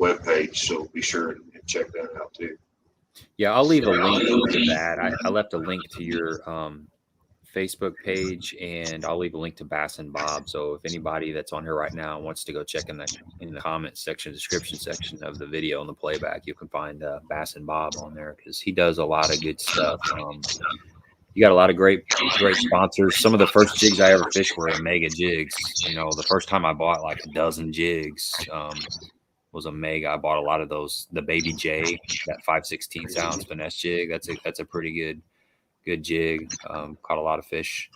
webpage. So be sure and check that out too. Yeah, I'll leave a link to that. I left a link to your Facebook page, and I'll leave a link to Bassin Bob. So if anybody that's on here right now wants to go check in the comment section, description section of the video and the playback, you can find Bassin Bob on there, because he does a lot of good stuff. You got a lot of great sponsors. Some of the first jigs I ever fished were Omega jigs. The first time I bought like a dozen jigs was Omega. I bought a lot of those. The Baby J, that 5/16 ounce finesse jig. That's a pretty good jig. Caught a lot of fish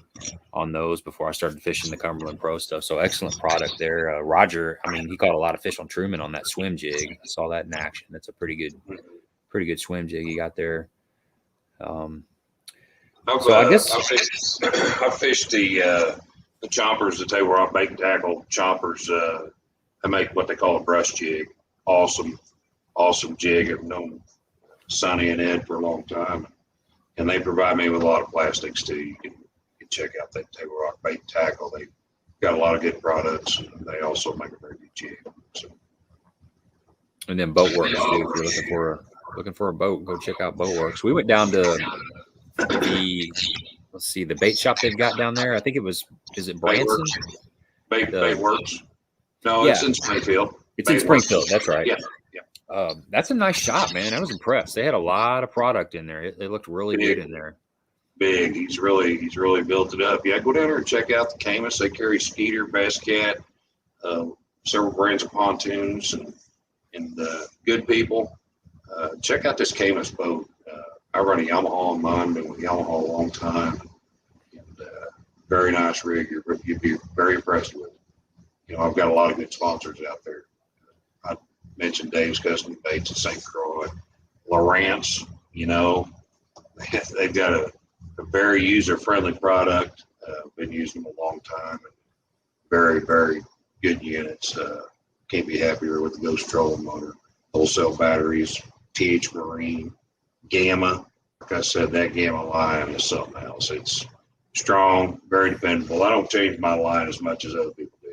on those before I started fishing the Cumberland Pro stuff. So excellent product there. Roger, he caught a lot of fish on Truman on that swim jig. I saw that in action. That's a pretty good swim jig he got there. I fished the chompers, the table rock bait and tackle chompers. I make what they call a brush jig. Awesome jig. I've known Sonny and Ed for a long time, and they provide me with a lot of plastics too. You can check out that table rock bait and tackle. They got a lot of good products, and they also make a very good jig. So. And then boatwrx too. If you're looking for a boat, go check out boatwrx. We went down to the bait shop they've got down there. I think is it Branson? Baitworks. No, it's in Springfield. It's in Springfield. That's right. Yeah. That's a nice shop, man. I was impressed. They had a lot of product in there. It looked really good in there. Big. He's really built it up. Yeah, go down there and check out the Caymas. They carry Skeeter, Bass Cat, several brands of pontoons, and good people. Check out this Caymas boat. I run a Yamaha on mine. Been with Yamaha a long time. And very nice rig. You'd be very impressed with it. I've got a lot of good sponsors out there. I mentioned Dave's Custom Baits in St. Croix, Lawrence. They've got a very user-friendly product. Been using them a long time. And very, very good units. Can't be happier with the Ghost trolling motor. Wholesale batteries, TH Marine, Gamma. Like I said, that Gamma line is something else. It's strong, very dependable. I don't change my line as much as other people do.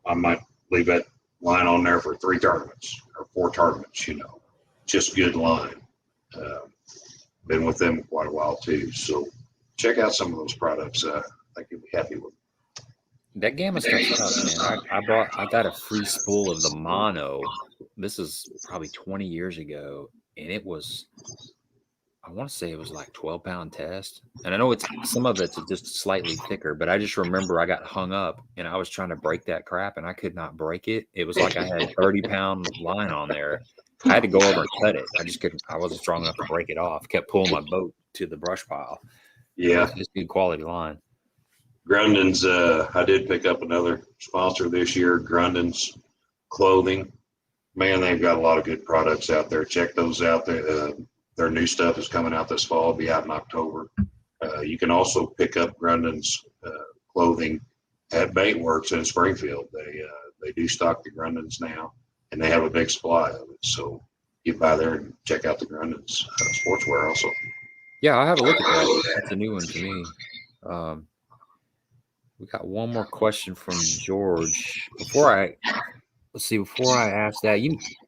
I might leave that line on there for 3 tournaments or 4 tournaments, just good line. Been with them quite a while too. So check out some of those products. I think you'll be happy with them. That Gamma stuff's tough, man. I got a free spool of the mono. This is probably 20 years ago, and I want to say it was like 12-pound test. And I know some of it's just slightly thicker, but I just remember I got hung up and I was trying to break that crap and I could not break it. It was like I had 30-pound line on there. I had to go over and cut it. I just couldn't, I wasn't strong enough to break it off. Kept pulling my boat to the brush pile. Yeah. It's good quality line. Grundon's, I did pick up another sponsor this year, Grundon's Clothing. Man, they've got a lot of good products out there. Check those out. Their new stuff is coming out this fall. It'll be out in October. You can also pick up Grundon's clothing at Baitworks in Springfield. They do stock the Grundon's now, and they have a big supply of it. So get by there and check out the Grundon's sportswear also. Yeah, I'll have a look at that. That's a new one to me. We got one more question from George. Before I ask that,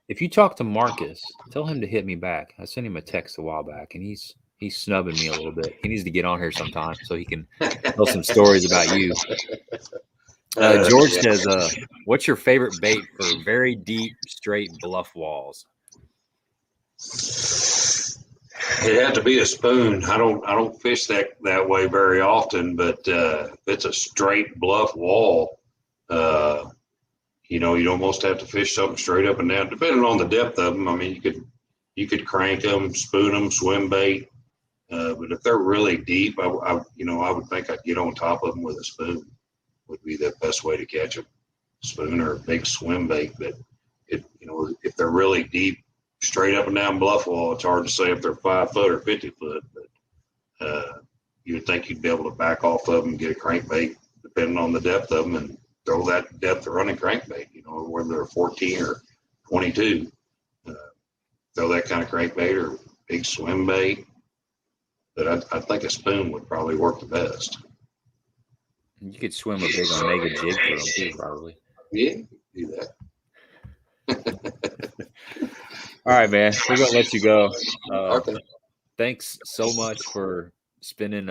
if you talk to Marcus, tell him to hit me back. I sent him a text a while back, and he's snubbing me a little bit. He needs to get on here sometime so he can tell some stories about you. George says, "What's your favorite bait for very deep, straight bluff walls?" It had to be a spoon. I don't fish that way very often, but if it's a straight bluff wall, you know, you'd almost have to fish something straight up and down, depending on the depth of them. I mean, you could crank them, spoon them, swim bait, but if they're really deep, I would think I'd get on top of them with a spoon. Would be the best way to catch them. Spoon or a big swim bait, but if they're really deep, straight up and down bluff wall, it's hard to say if they're 5 foot or 50 foot, but you would think you'd be able to back off of them and get a crankbait, depending on the depth of them, and throw that depth of running crankbait, whether they're 14 or 22. Throw that kind of crankbait or big swim bait. But I think a spoon would probably work the best. You could swim a big Omega jig for them too, probably. Yeah, do that. All right, man. We're gonna let you go. Okay. Thanks so much for spending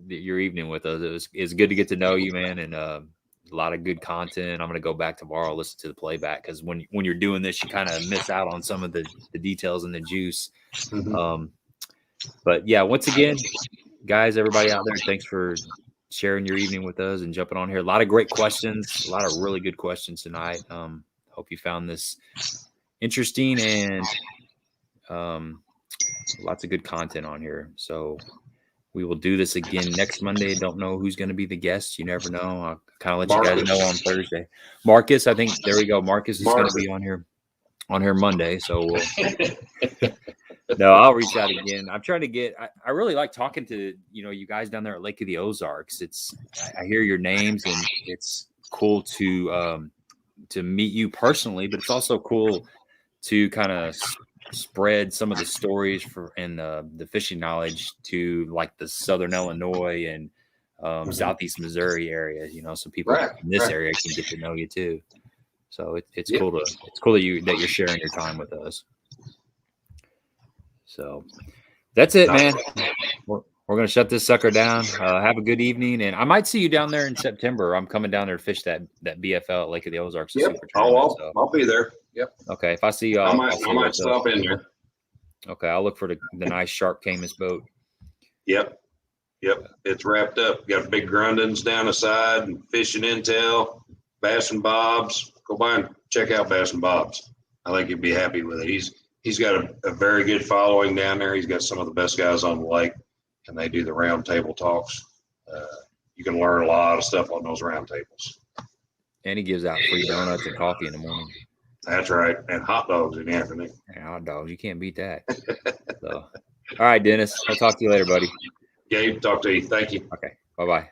your evening with us. It's good to get to know you, man, and a lot of good content. I'm gonna go back tomorrow, listen to the playback, because when you're doing this, you kind of miss out on some of the details and the juice. Mm-hmm. But yeah, once again, guys, everybody out there, thanks for sharing your evening with us and jumping on here. A lot of great questions, a lot of really good questions tonight. Hope you found this interesting and lots of good content on here. So we will do this again next Monday. Don't know who's going to be the guest. You never know. I'll kind of let you guys know on Thursday. Marcus, I think there we go. Marcus is going to be on here Monday. So no, I'll reach out again. I'm trying to get. I really like talking to you guys down there at Lake of the Ozarks. I hear your names and it's cool to meet you personally, but it's also cool to kind of spread some of the stories and the fishing knowledge to like the Southern Illinois and Southeast Missouri area, so people in this area can get to know you too. So it's cool that you're sharing your time with us. So that's it, man. We're going to shut this sucker down. Have a good evening. And I might see you down there in September. I'm coming down there to fish that BFL at Lake of the Ozarks. Yep. I'll be there. Yep. Okay. If I see you, I might stop in there. Okay. I'll look for the nice sharp Caymas boat. Yep. It's wrapped up. Got big Grundons down the side and fishing intel, Bassin Bob's. Go by and check out Bassin Bob's. I think you'd be happy with it. He's got a very good following down there. He's got some of the best guys on the lake, and they do the round table talks. You can learn a lot of stuff on those round tables. And he gives out free donuts and coffee in the morning. That's right. And hot dogs in the afternoon. And hot dogs. You can't beat that. So, all right, Dennis. I'll talk to you later, buddy. Gabe, talk to you. Thank you. Okay. Bye-bye.